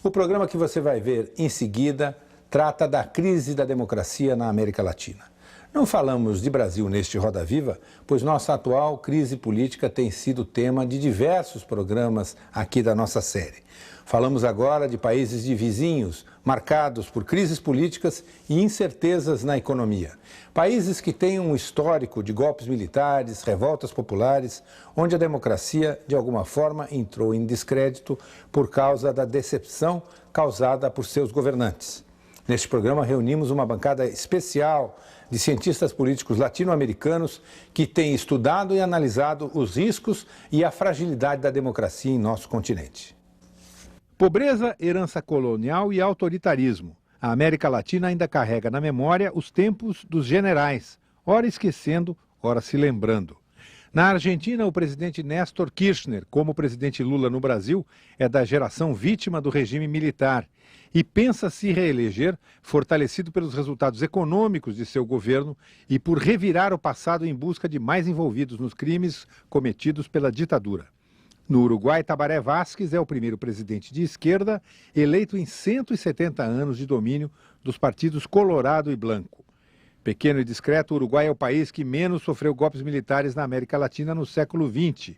O programa que você vai ver em seguida trata da crise da democracia na América Latina. Não falamos de Brasil neste Roda Viva, pois nossa atual crise política tem sido tema de diversos programas aqui da nossa série. Falamos agora de países de vizinhos, marcados por crises políticas e incertezas na economia. Países que têm um histórico de golpes militares, revoltas populares, onde a democracia, de alguma forma, entrou em descrédito por causa da decepção causada por seus governantes. Neste programa, reunimos uma bancada especial de cientistas políticos latino-americanos que têm estudado e analisado os riscos e a fragilidade da democracia em nosso continente. Pobreza, herança colonial e autoritarismo. A América Latina ainda carrega na memória os tempos dos generais, ora esquecendo, ora se lembrando. Na Argentina, o presidente Néstor Kirchner, como o presidente Lula no Brasil, é da geração vítima do regime militar e pensa se reeleger fortalecido pelos resultados econômicos de seu governo e por revirar o passado em busca de mais envolvidos nos crimes cometidos pela ditadura. No Uruguai, Tabaré Vázquez é o primeiro presidente de esquerda eleito em 170 anos de domínio dos partidos Colorado e Blanco. Pequeno e discreto, o Uruguai é o país que menos sofreu golpes militares na América Latina no século XX.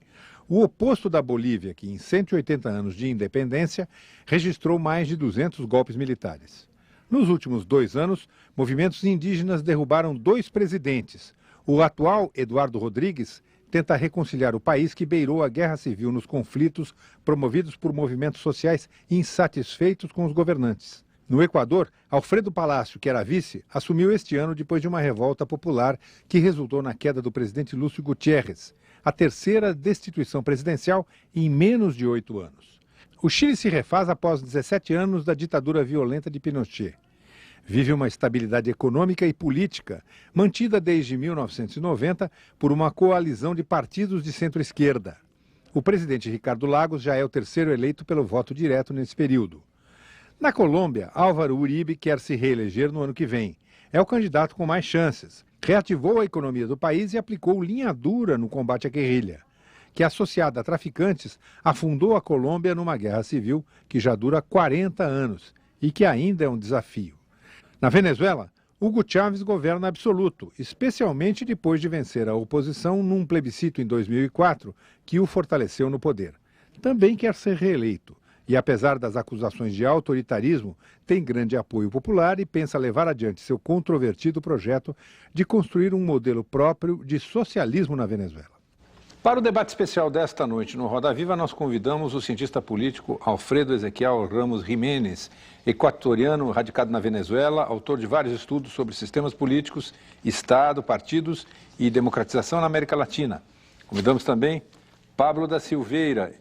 O oposto da Bolívia, que em 180 anos de independência registrou mais de 200 golpes militares. Nos últimos 2 anos, movimentos indígenas derrubaram 2 presidentes. O atual, Eduardo Rodrigues, tenta reconciliar o país que beirou a guerra civil nos conflitos promovidos por movimentos sociais insatisfeitos com os governantes. No Equador, Alfredo Palácio, que era vice, assumiu este ano depois de uma revolta popular que resultou na queda do presidente Lúcio Gutiérrez, a terceira destituição presidencial em menos de 8 anos. O Chile se refaz após 17 anos da ditadura violenta de Pinochet. Vive uma estabilidade econômica e política, mantida desde 1990 por uma coalizão de partidos de centro-esquerda. O presidente Ricardo Lagos já é o terceiro eleito pelo voto direto nesse período. Na Colômbia, Álvaro Uribe quer se reeleger no ano que vem. É o candidato com mais chances. Reativou a economia do país e aplicou linha dura no combate à guerrilha, que, associada a traficantes, afundou a Colômbia numa guerra civil que já dura 40 anos e que ainda é um desafio. Na Venezuela, Hugo Chávez governa absoluto, especialmente depois de vencer a oposição num plebiscito em 2004, que o fortaleceu no poder. Também quer ser reeleito e, apesar das acusações de autoritarismo, tem grande apoio popular e pensa levar adiante seu controvertido projeto de construir um modelo próprio de socialismo na Venezuela. Para o debate especial desta noite no Roda Viva, nós convidamos o cientista político Alfredo Ezequiel Ramos Jiménez, equatoriano radicado na Venezuela, autor de vários estudos sobre sistemas políticos, Estado, partidos e democratização na América Latina. Convidamos também Pablo da Silveira,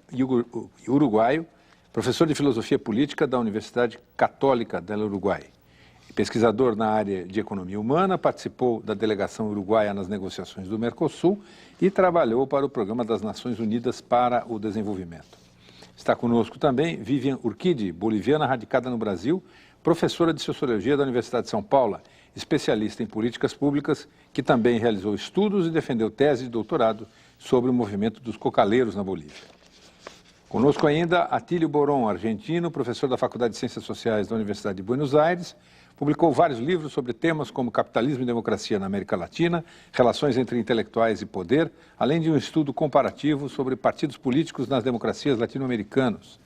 uruguaio, professor de filosofia política da Universidade Católica do Uruguai. Pesquisador na área de economia humana, participou da delegação uruguaia nas negociações do Mercosul e trabalhou para o Programa das Nações Unidas para o Desenvolvimento. Está conosco também Vivian Urquidi, boliviana radicada no Brasil, professora de Sociologia da Universidade de São Paulo, especialista em políticas públicas, que também realizou estudos e defendeu tese de doutorado sobre o movimento dos cocaleiros na Bolívia. Conosco ainda Atílio Boron, argentino, professor da Faculdade de Ciências Sociais da Universidade de Buenos Aires, publicou vários livros sobre temas como capitalismo e democracia na América Latina, relações entre intelectuais e poder, além de um estudo comparativo sobre partidos políticos nas democracias latino-americanas.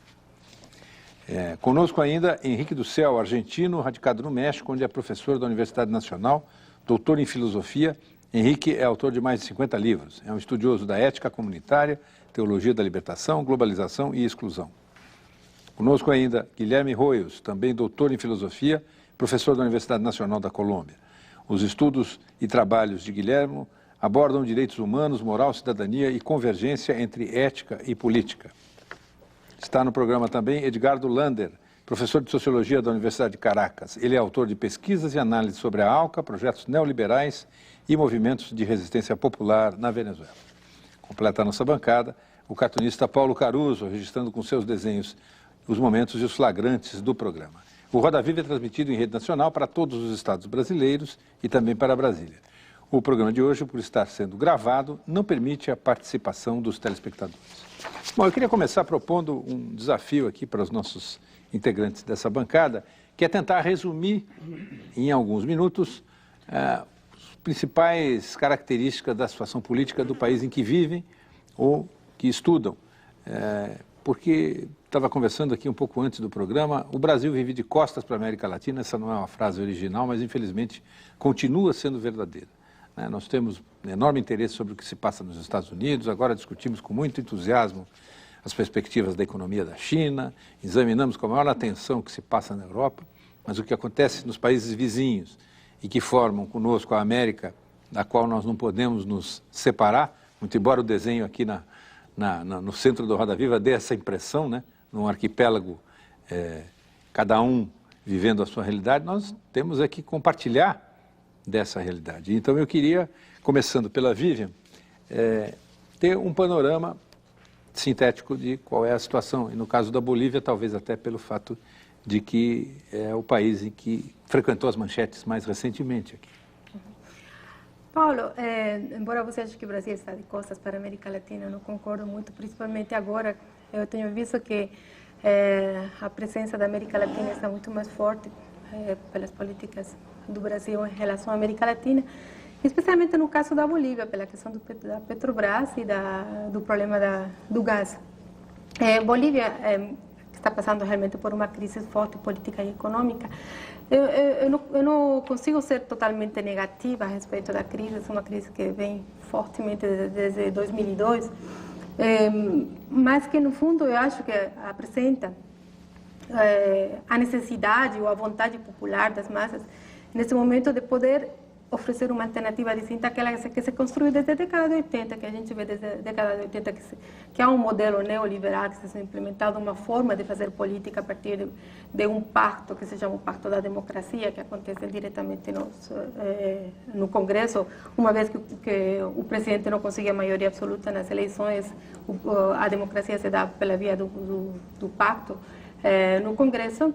Conosco ainda Henrique do Céu, argentino, radicado no México, onde é professor da Universidade Nacional, doutor em filosofia. Henrique é autor de mais de 50 livros. É um estudioso da ética comunitária, teologia da libertação, globalização e exclusão. Conosco ainda Guilherme Royos, também doutor em filosofia, professor da Universidade Nacional da Colômbia. Os estudos e trabalhos de Guilherme abordam direitos humanos, moral, cidadania e convergência entre ética e política. Está no programa também Edgardo Lander, professor de Sociologia da Universidade de Caracas. Ele é autor de pesquisas e análises sobre a ALCA, projetos neoliberais e movimentos de resistência popular na Venezuela. Completa a nossa bancada o cartunista Paulo Caruso, registrando com seus desenhos os momentos e os flagrantes do programa. O Roda Viva é transmitido em rede nacional para todos os estados brasileiros e também para Brasília. O programa de hoje, por estar sendo gravado, não permite a participação dos telespectadores. Bom, eu queria começar propondo um desafio aqui para os nossos integrantes dessa bancada, que é tentar resumir em alguns minutos as principais características da situação política do país em que vivem ou que estudam. Porque estava conversando aqui um pouco antes do programa, o Brasil vive de costas para a América Latina, essa não é uma frase original, mas infelizmente continua sendo verdadeira. Nós temos enorme interesse sobre o que se passa nos Estados Unidos, agora discutimos com muito entusiasmo as perspectivas da economia da China, examinamos com a maior atenção o que se passa na Europa, mas o que acontece nos países vizinhos e que formam conosco a América, da qual nós não podemos nos separar, muito embora o desenho aqui no centro do Roda Viva dê essa impressão, né? Num arquipélago, cada um vivendo a sua realidade, nós temos que compartilhar dessa realidade. Então eu queria, começando pela Vivian, ter um panorama sintético de qual é a situação. E no caso da Bolívia, talvez até pelo fato de que é o país em que frequentou as manchetes mais recentemente aqui. Paulo, embora você ache que o Brasil está de costas para a América Latina, eu não concordo muito, principalmente agora. Eu tenho visto que a presença da América Latina está muito mais forte pelas políticas do Brasil em relação à América Latina, especialmente no caso da Bolívia, pela questão da Petrobras e do problema do gás. Bolívia está passando realmente por uma crise forte política e econômica. Eu não consigo ser totalmente negativa a respeito da crise, é uma crise que vem fortemente desde 2002, mas que no fundo eu acho que apresenta a necessidade ou a vontade popular das massas nesse momento de poder oferecer uma alternativa distinta àquela que se construiu desde a década de 80, que a gente vê desde a década de 80, que há um modelo neoliberal que se implementado, uma forma de fazer política a partir de um pacto que se chama o Pacto da Democracia, que acontece diretamente no Congresso, uma vez que o presidente não consegue a maioria absoluta nas eleições, a democracia se dá pela via do pacto no Congresso,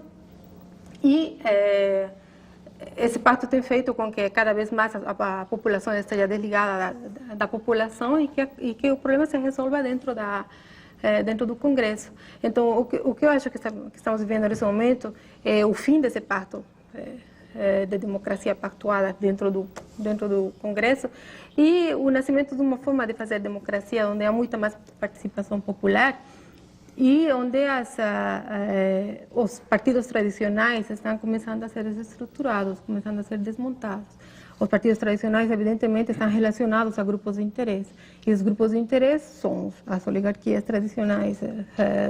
e esse pacto tem feito com que cada vez mais a população esteja desligada da população e que o problema se resolva dentro do Congresso. Então, o que eu acho que estamos vivendo nesse momento é o fim desse pacto de democracia pactuada dentro do Congresso e o nascimento de uma forma de fazer democracia onde há muita mais participação popular e onde os partidos tradicionais estão começando a ser desestruturados, começando a ser desmontados. Os partidos tradicionais, evidentemente, estão relacionados a grupos de interesse. E os grupos de interesse são as oligarquias tradicionais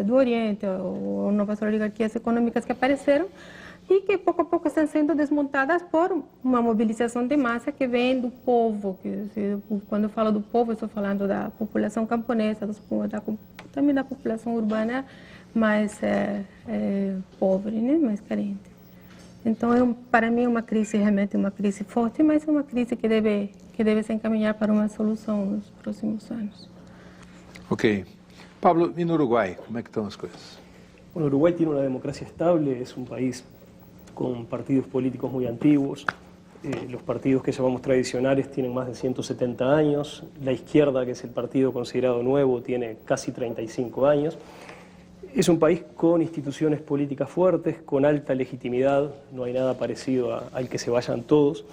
do Oriente, ou novas oligarquias econômicas que apareceram, e que pouco a pouco estão sendo desmontadas por uma mobilização de massa que vem do povo. Quando eu falo do povo, eu estou falando da população camponesa, também da população urbana mais pobre, né? Mais carente. Então, para mim, é uma crise, realmente uma crise forte, mas é uma crise que deve se encaminhar para uma solução nos próximos anos. Ok. Pablo, e no Uruguai, como é que estão as coisas? Bueno, Uruguay tiene una democracia estable, es un país con partidos políticos muy antiguos. Los partidos que llamamos tradicionales tienen más de 170 años. La izquierda, que es el partido considerado nuevo, tiene casi 35 años. Es un país con instituciones políticas fuertes, con alta legitimidad, no hay nada parecido al que se vayan todos.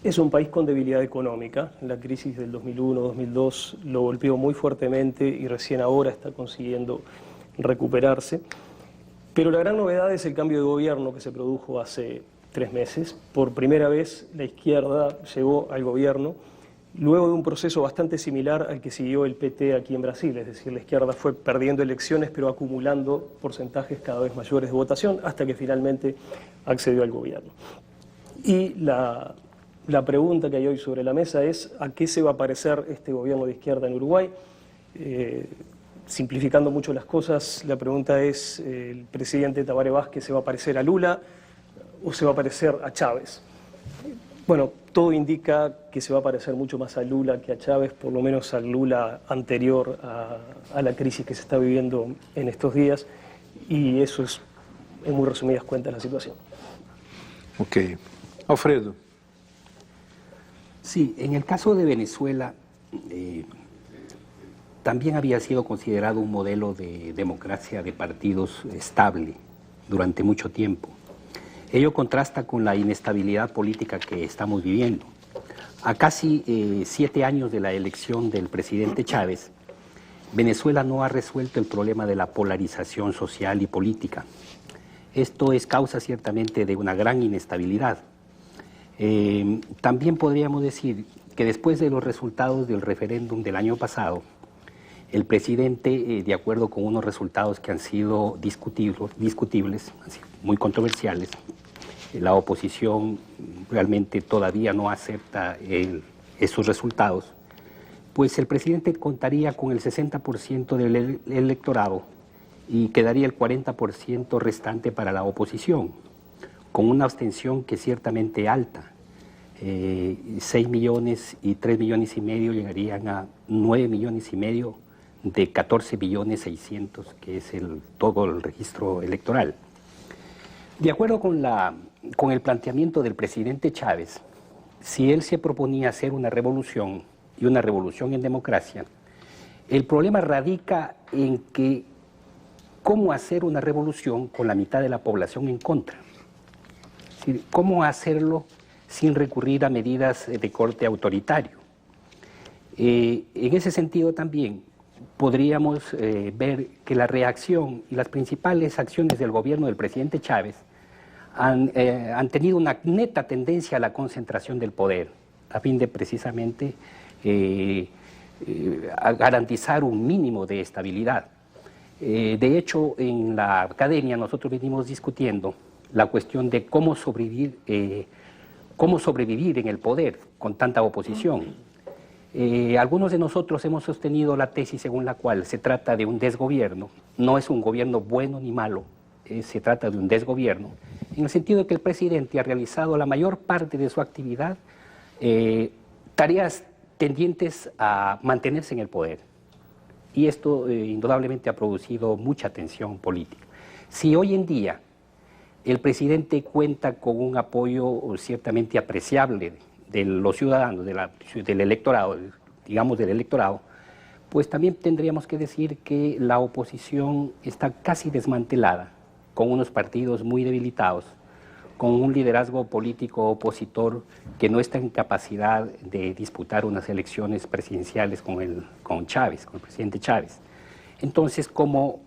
Es un país con debilidad económica. La crisis del 2001-2002 lo golpeó muy fuertemente y recién ahora está consiguiendo recuperarse. Pero la gran novedad es el cambio de gobierno que se produjo hace 3 meses. Por primera vez la izquierda llegó al gobierno luego de un proceso bastante similar al que siguió el PT aquí en Brasil. Es decir, la izquierda fue perdiendo elecciones pero acumulando porcentajes cada vez mayores de votación hasta que finalmente accedió al gobierno. Y la pregunta que hay hoy sobre la mesa es ¿a qué se va a parecer este gobierno de izquierda en Uruguay? Simplificando mucho las cosas, la pregunta es, ¿el presidente Tabaré Vázquez se va a parecer a Lula o se va a parecer a Chávez? Bueno, todo indica que se va a parecer mucho más a Lula que a Chávez, por lo menos al Lula anterior a la crisis que se está viviendo en estos días, y eso es, en muy resumidas cuentas, la situación. Ok. Alfredo. Sí, en el caso de Venezuela, también había sido considerado un modelo de democracia de partidos estable durante mucho tiempo. Ello contrasta con la inestabilidad política que estamos viviendo. A casi 7 años de la elección del presidente Chávez, Venezuela no ha resuelto el problema de la polarización social y política. Esto es causa ciertamente de una gran inestabilidad. También podríamos decir que después de los resultados del referéndum del año pasado, el presidente, de acuerdo con unos resultados que han sido discutibles, muy controversiales, la oposición realmente todavía no acepta esos resultados, pues el presidente contaría con el 60% del electorado y quedaría el 40% restante para la oposición, con una abstención que es ciertamente alta. 6 millones y 3 millones y medio llegarían a 9 millones y medio de 14 millones 600, que es todo el registro electoral. De acuerdo con el planteamiento del presidente Chávez, si él se proponía hacer una revolución, y una revolución en democracia, el problema radica en que cómo hacer una revolución con la mitad de la población en contra. Es decir, cómo hacerlo sin recurrir a medidas de corte autoritario. En ese sentido también podríamos ver que la reacción y las principales acciones del gobierno del presidente Chávez han tenido una neta tendencia a la concentración del poder, a fin de precisamente a garantizar un mínimo de estabilidad. De hecho, en la academia nosotros venimos discutiendo la cuestión de cómo sobrevivir en el poder con tanta oposición. Algunos de nosotros hemos sostenido la tesis según la cual se trata de un desgobierno, no es un gobierno bueno ni malo, se trata de un desgobierno, en el sentido de que el presidente ha realizado la mayor parte de su actividad tareas tendientes a mantenerse en el poder. Y esto indudablemente ha producido mucha tensión política. Si hoy en día el presidente cuenta con un apoyo ciertamente apreciable de los ciudadanos, del electorado, digamos del electorado, pues también tendríamos que decir que la oposición está casi desmantelada, con unos partidos muy debilitados, con un liderazgo político opositor que no está en capacidad de disputar unas elecciones presidenciales con Chávez, con el presidente Chávez. Entonces, como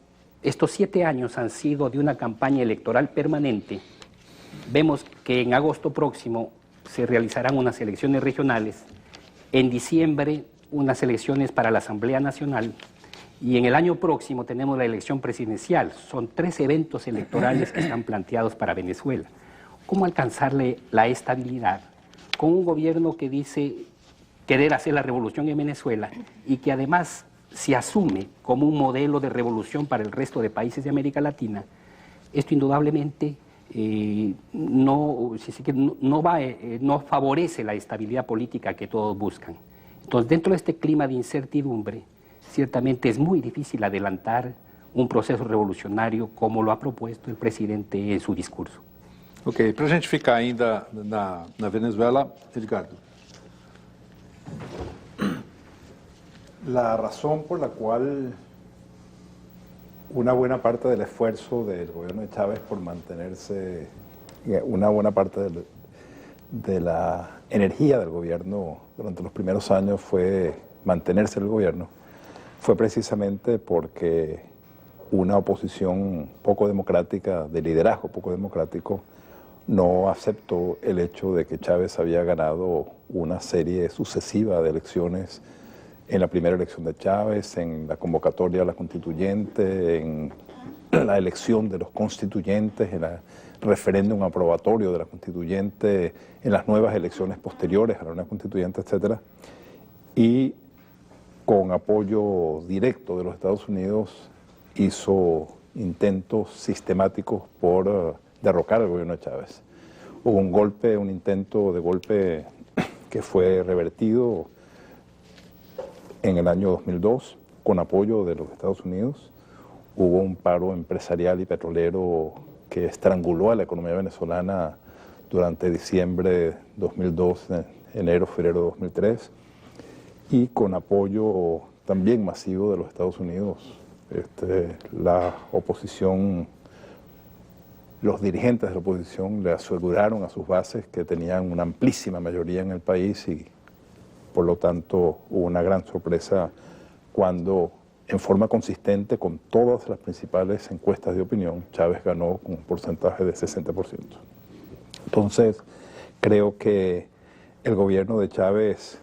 estos 7 años han sido de una campaña electoral permanente, vemos que en agosto próximo se realizarán unas elecciones regionales, en diciembre unas elecciones para la Asamblea Nacional y en el año próximo tenemos la elección presidencial. Son 3 eventos electorales que están planteados para Venezuela. ¿Cómo alcanzarle la estabilidad con un gobierno que dice querer hacer la revolución en Venezuela y que además se asume como un modelo de revolución para el resto de países de América Latina? Esto indudablemente no favorece la estabilidad política que todos buscan. Entonces, dentro de este clima de incertidumbre, ciertamente es muy difícil adelantar un proceso revolucionario como lo ha propuesto el presidente en su discurso. Ok, para a gente ficar ainda na Venezuela, Edgardo. La razón por la cual una buena parte del esfuerzo del gobierno de Chávez por mantenerse, una buena parte de la energía del gobierno durante los primeros años fue mantenerse en el gobierno, fue precisamente porque una oposición poco democrática, de liderazgo poco democrático, no aceptó el hecho de que Chávez había ganado una serie sucesiva de elecciones, en la primera elección de Chávez, en la convocatoria a la constituyente, en la elección de los constituyentes, en el referéndum aprobatorio de la constituyente, en las nuevas elecciones posteriores a la nueva constituyente, etc. Y con apoyo directo de los Estados Unidos hizo intentos sistemáticos por derrocar al gobierno de Chávez. Hubo un intento de golpe que fue revertido en el año 2002 con apoyo de los Estados Unidos. Hubo un paro empresarial y petrolero que estranguló a la economía venezolana durante diciembre de 2002, enero, febrero de 2003, y con apoyo también masivo de los Estados Unidos. La oposición, los dirigentes de la oposición le aseguraron a sus bases que tenían una amplísima mayoría en el país y por lo tanto hubo una gran sorpresa cuando en forma consistente con todas las principales encuestas de opinión, Chávez ganó con un porcentaje de 60%. Entonces, creo que el gobierno de Chávez,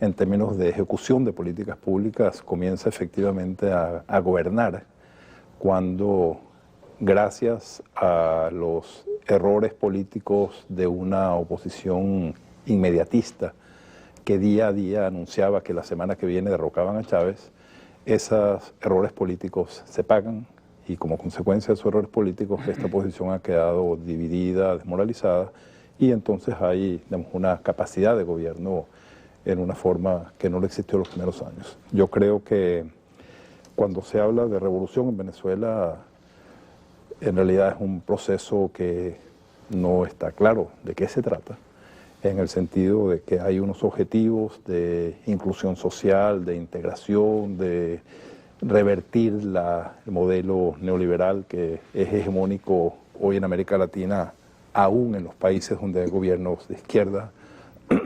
en términos de ejecución de políticas públicas, comienza efectivamente a gobernar cuando, gracias a los errores políticos de una oposición inmediatista que día a día anunciaba que la semana que viene derrocaban a Chávez, esos errores políticos se pagan y como consecuencia de esos errores políticos esta oposición ha quedado dividida, desmoralizada y entonces hay, digamos, una capacidad de gobierno en una forma que no le existió en los primeros años. Yo creo que cuando se habla de revolución en Venezuela, en realidad es un proceso que no está claro de qué se trata, en el sentido de que hay unos objetivos de inclusión social, de integración, de revertir el modelo neoliberal que es hegemónico hoy en América Latina, aún en los países donde hay gobiernos de izquierda.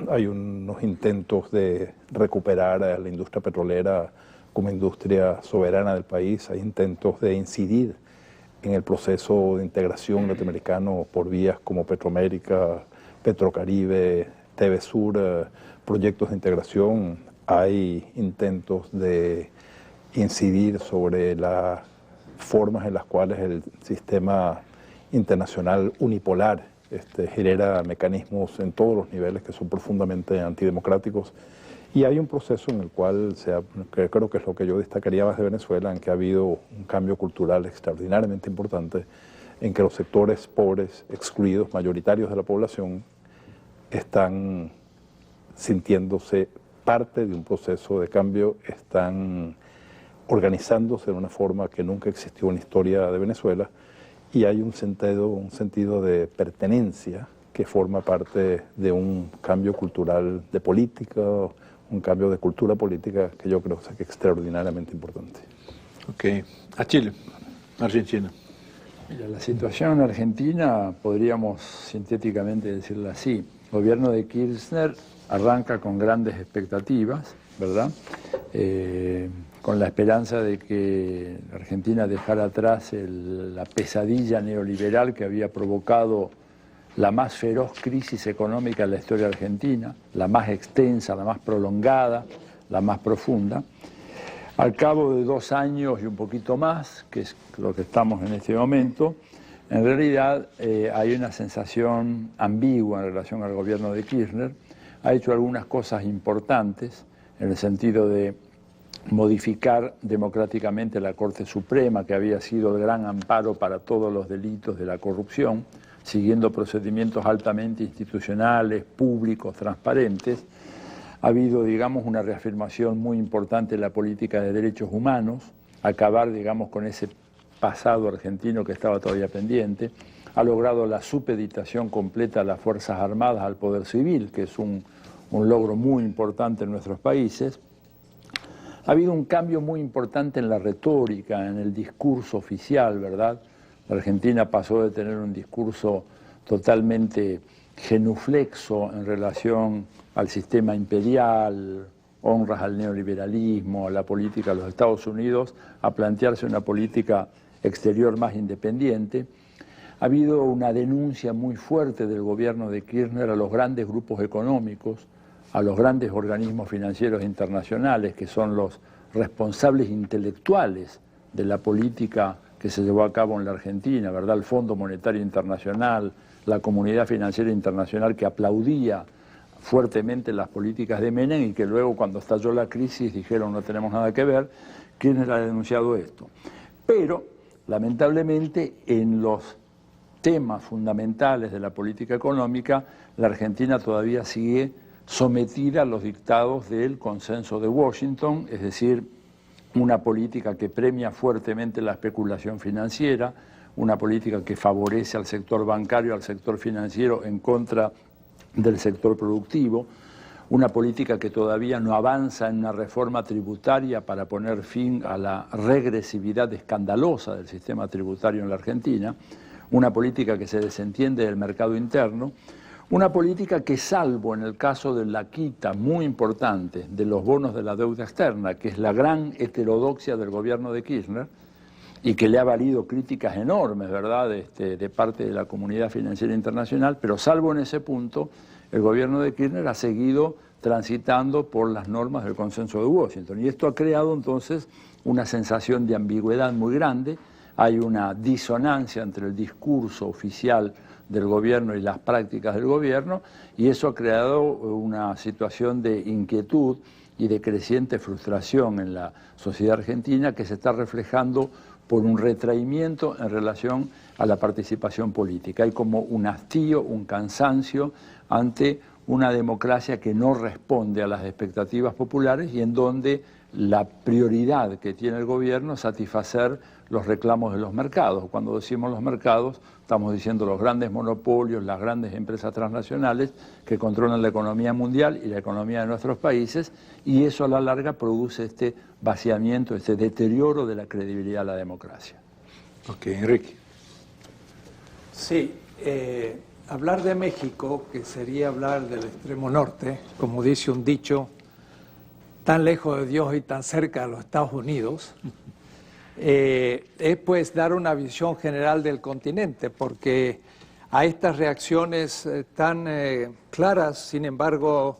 Hay unos intentos de recuperar a la industria petrolera como industria soberana del país, hay intentos de incidir en el proceso de integración latinoamericano por vías como Petroamérica, Petrocaribe, TV Sur, proyectos de integración. Hay intentos de incidir sobre las formas en las cuales el sistema internacional unipolar genera mecanismos en todos los niveles que son profundamente antidemocráticos. Y hay un proceso en el cual, que creo que es lo que yo destacaría más de Venezuela, en que ha habido un cambio cultural extraordinariamente importante, en que los sectores pobres, excluidos, mayoritarios de la población, están sintiéndose parte de un proceso de cambio, están organizándose de una forma que nunca existió en la historia de Venezuela y hay un sentido de pertenencia que forma parte de un cambio cultural de política, un cambio de cultura política que yo creo que es extraordinariamente importante. Ok. A Chile, Argentina. Mira, la situación en Argentina podríamos sintéticamente decirla así. El gobierno de Kirchner arranca con grandes expectativas, ¿verdad? Con la esperanza de que Argentina dejara atrás la pesadilla neoliberal que había provocado la más feroz crisis económica de la historia argentina, la más extensa, la más prolongada, la más profunda. Al cabo de 2 años y un poquito más, que es lo que estamos en este momento, en realidad hay una sensación ambigua en relación al gobierno de Kirchner. Ha hecho algunas cosas importantes en el sentido de modificar democráticamente la Corte Suprema, que había sido el gran amparo para todos los delitos de la corrupción, siguiendo procedimientos altamente institucionales, públicos, transparentes. Ha habido, digamos, una reafirmación muy importante en la política de derechos humanos, acabar, digamos, con ese pasado argentino que estaba todavía pendiente. Ha logrado la supeditación completa a las Fuerzas Armadas al poder civil, que es un logro muy importante en nuestros países. Ha habido un cambio muy importante en la retórica, en el discurso oficial, ¿verdad? La Argentina pasó de tener un discurso totalmente genuflexo en relación al sistema imperial, honras al neoliberalismo, a la política de los Estados Unidos, a plantearse una política exterior más independiente. Ha habido una denuncia muy fuerte del gobierno de Kirchner a los grandes grupos económicos, a los grandes organismos financieros internacionales, que son los responsables intelectuales de la política que se llevó a cabo en la Argentina, ¿verdad? El Fondo Monetario Internacional, la Comunidad Financiera Internacional, que aplaudía fuertemente las políticas de Menem y que luego, cuando estalló la crisis, dijeron no tenemos nada que ver. Kirchner ha denunciado esto. Pero, lamentablemente, en los temas fundamentales de la política económica, la Argentina todavía sigue sometida a los dictados del consenso de Washington, es decir, una política que premia fuertemente la especulación financiera, una política que favorece al sector bancario, al sector financiero en contra del sector productivo, una política que todavía no avanza en una reforma tributaria para poner fin a la regresividad escandalosa del sistema tributario en la Argentina, una política que se desentiende del mercado interno, una política que, salvo en el caso de la quita muy importante de los bonos de la deuda externa, que es la gran heterodoxia del gobierno de Kirchner, y que le ha valido críticas enormes, ¿verdad?, de parte de la comunidad financiera internacional, pero salvo en ese punto, el gobierno de Kirchner ha seguido transitando por las normas del consenso de Washington. Y esto ha creado entonces una sensación de ambigüedad muy grande. Hay una disonancia entre el discurso oficial del gobierno y las prácticas del gobierno, y eso ha creado una situación de inquietud y de creciente frustración en la sociedad argentina, que se está reflejando por un retraimiento en relación a la participación política. Hay como un hastío, un cansancio ante una democracia que no responde a las expectativas populares y en donde la prioridad que tiene el gobierno es satisfacer los reclamos de los mercados. Cuando decimos los mercados, estamos diciendo los grandes monopolios, las grandes empresas transnacionales que controlan la economía mundial y la economía de nuestros países, y eso a la larga produce este vaciamiento, este deterioro de la credibilidad de la democracia. Ok, Enrique. Sí, hablar de México, que sería hablar del extremo norte, como dice un dicho, tan lejos de Dios y tan cerca de los Estados Unidos, es pues dar una visión general del continente, porque a estas reacciones tan claras, sin embargo,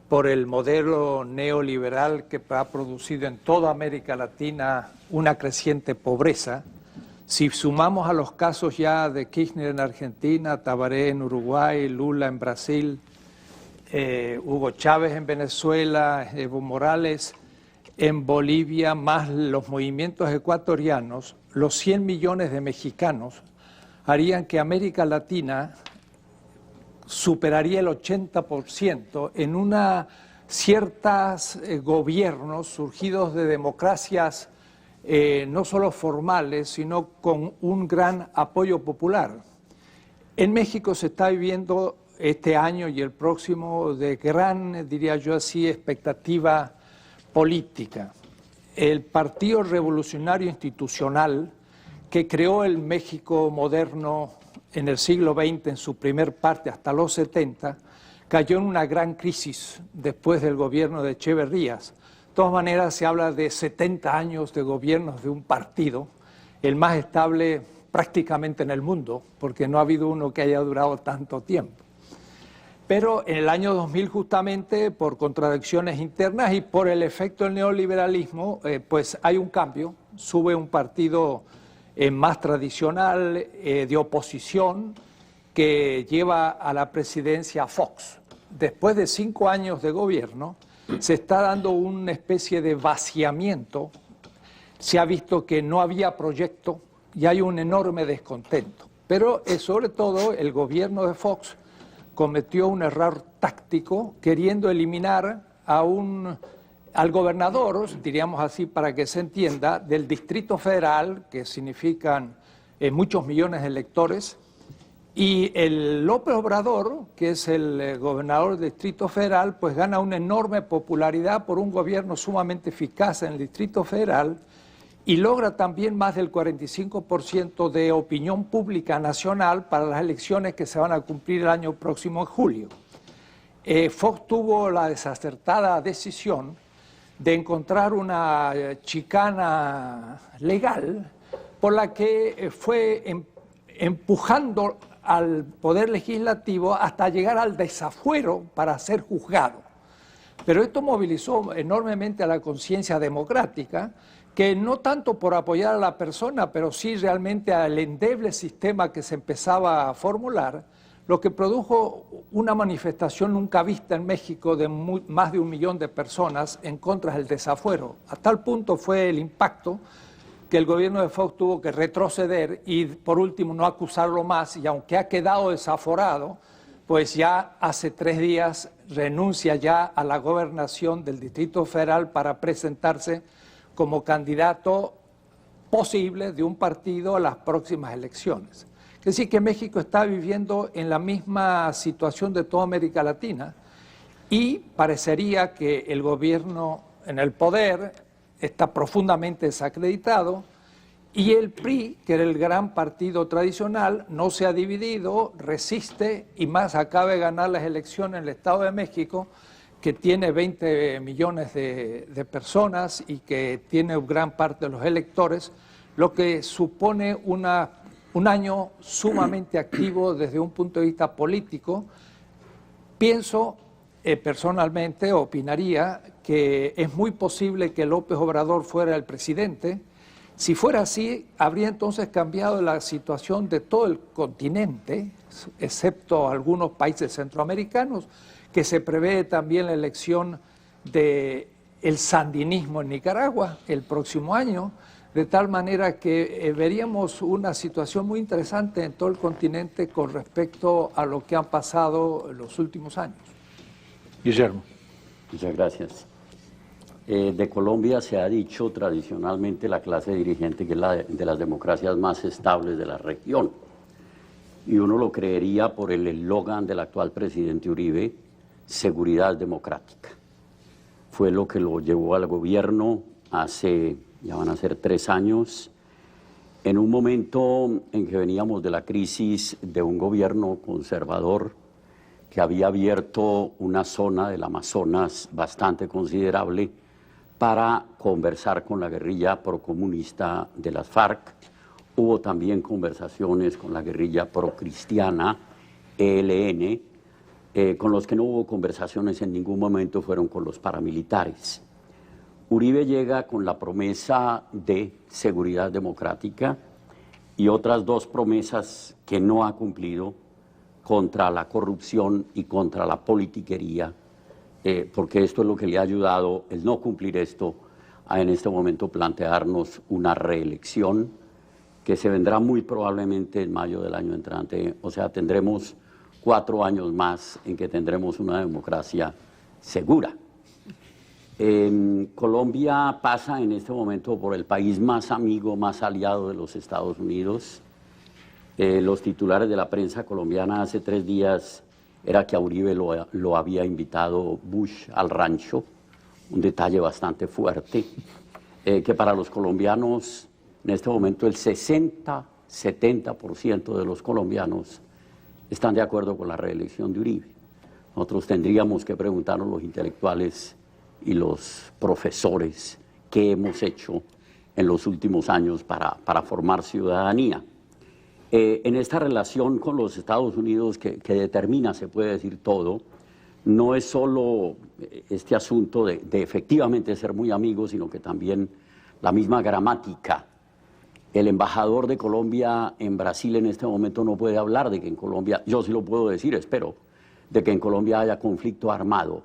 por el modelo neoliberal que ha producido en toda América Latina una creciente pobreza, si sumamos a los casos ya de Kirchner en Argentina, Tabaré en Uruguay, Lula en Brasil, Hugo Chávez en Venezuela, Evo Morales en Bolivia, más los movimientos ecuatorianos, los 100 millones de mexicanos harían que América Latina superaría el 80% en ciertos gobiernos surgidos de democracias no solo formales, sino con un gran apoyo popular. En México se está viviendo este año y el próximo de gran, diría yo así, expectativa política. El Partido Revolucionario Institucional, que creó el México moderno en el siglo XX, en su primer parte hasta los 70, cayó en una gran crisis después del gobierno de Echeverrías. De todas maneras, se habla de 70 años de gobiernos de un partido, el más estable prácticamente en el mundo, porque no ha habido uno que haya durado tanto tiempo. Pero en el año 2000, justamente, por contradicciones internas y por el efecto del neoliberalismo, pues hay un cambio, sube un partido más tradicional, de oposición, que lleva a la presidencia a Fox. Después de 5 años de gobierno, se está dando una especie de vaciamiento. Se ha visto que no había proyecto y hay un enorme descontento. Pero sobre todo el gobierno de Fox cometió un error táctico queriendo eliminar al gobernador, diríamos así para que se entienda, del Distrito Federal, que significan muchos millones de electores, y el López Obrador, que es el gobernador del Distrito Federal, pues gana una enorme popularidad por un gobierno sumamente eficaz en el Distrito Federal y logra también más del 45% de opinión pública nacional para las elecciones que se van a cumplir el año próximo en julio. Fox tuvo la desacertada decisión de encontrar una chicana legal por la que fue empujando al Poder Legislativo hasta llegar al desafuero para ser juzgado. Pero esto movilizó enormemente a la conciencia democrática, que no tanto por apoyar a la persona, pero sí realmente al endeble sistema que se empezaba a formular, lo que produjo una manifestación nunca vista en México de más de 1 millón de personas en contra del desafuero. A tal punto fue el impacto que el gobierno de Fox tuvo que retroceder y por último no acusarlo más, y aunque ha quedado desaforado, pues ya hace 3 días renuncia ya a la gobernación del Distrito Federal para presentarse como candidato posible de un partido a las próximas elecciones. Es decir, que México está viviendo en la misma situación de toda América Latina y parecería que el gobierno en el poder está profundamente desacreditado y el PRI, que era el gran partido tradicional, no se ha dividido, resiste y más acaba de ganar las elecciones en el Estado de México, que tiene 20 millones de personas y que tiene gran parte de los electores, lo que supone un año sumamente activo desde un punto de vista político. Pienso personalmente, opinaría que es muy posible que López Obrador fuera el presidente. Si fuera así, habría entonces cambiado la situación de todo el continente, excepto algunos países centroamericanos, que se prevé también la elección del sandinismo en Nicaragua el próximo año, de tal manera que veríamos una situación muy interesante en todo el continente con respecto a lo que han pasado en los últimos años. Guillermo. Muchas gracias. De Colombia se ha dicho tradicionalmente la clase dirigente que es la de las democracias más estables de la región. Y uno lo creería por el eslogan del actual presidente Uribe, seguridad democrática. Fue lo que lo llevó al gobierno hace, ya van a ser 3 años, en un momento en que veníamos de la crisis de un gobierno conservador que había abierto una zona del Amazonas bastante considerable para conversar con la guerrilla procomunista de las FARC. Hubo también conversaciones con la guerrilla procristiana, ELN, con los que no hubo conversaciones en ningún momento fueron con los paramilitares. Uribe llega con la promesa de seguridad democrática y otras 2 promesas que no ha cumplido, contra la corrupción y contra la politiquería, porque esto es lo que le ha ayudado, el no cumplir esto, a en este momento plantearnos una reelección que se vendrá muy probablemente en mayo del año entrante. O sea, tendremos 4 años más en que tendremos una democracia segura. Colombia pasa en este momento por el país más amigo, más aliado de los Estados Unidos. Los titulares de la prensa colombiana hace 3 días era que a Uribe lo había invitado Bush al rancho, un detalle bastante fuerte, que para los colombianos en este momento el 60-70% de los colombianos están de acuerdo con la reelección de Uribe. Nosotros tendríamos que preguntarnos los intelectuales y los profesores qué hemos hecho en los últimos años para formar ciudadanía. En esta relación con los Estados Unidos que determina, se puede decir todo, no es solo este asunto de efectivamente ser muy amigos, sino que también la misma gramática. El embajador de Colombia en Brasil en este momento no puede hablar de que en Colombia, yo sí lo puedo decir, espero, de que en Colombia haya conflicto armado.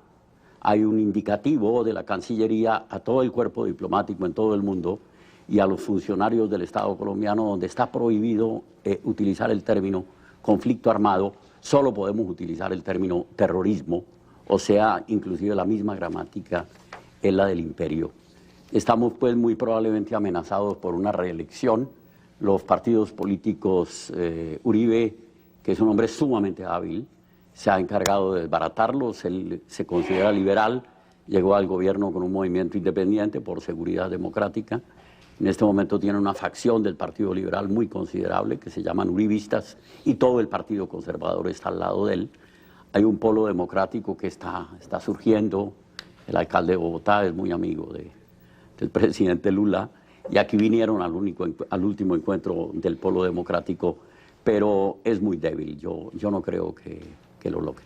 Hay un indicativo de la Cancillería a todo el cuerpo diplomático en todo el mundo y a los funcionarios del Estado colombiano, donde está prohibido utilizar el término conflicto armado, solo podemos utilizar el término terrorismo, o sea, inclusive la misma gramática es la del imperio. Estamos pues muy probablemente amenazados por una reelección. Los partidos políticos, Uribe, que es un hombre sumamente hábil, se ha encargado de desbaratarlos. Él se considera liberal, llegó al gobierno con un movimiento independiente por seguridad democrática. En este momento tiene una facción del Partido Liberal muy considerable que se llaman uribistas y todo el Partido Conservador está al lado de él. Hay un polo democrático que está surgiendo. El alcalde de Bogotá es muy amigo del presidente Lula y aquí vinieron al último encuentro del polo democrático, pero es muy débil. Yo no creo que lo logre.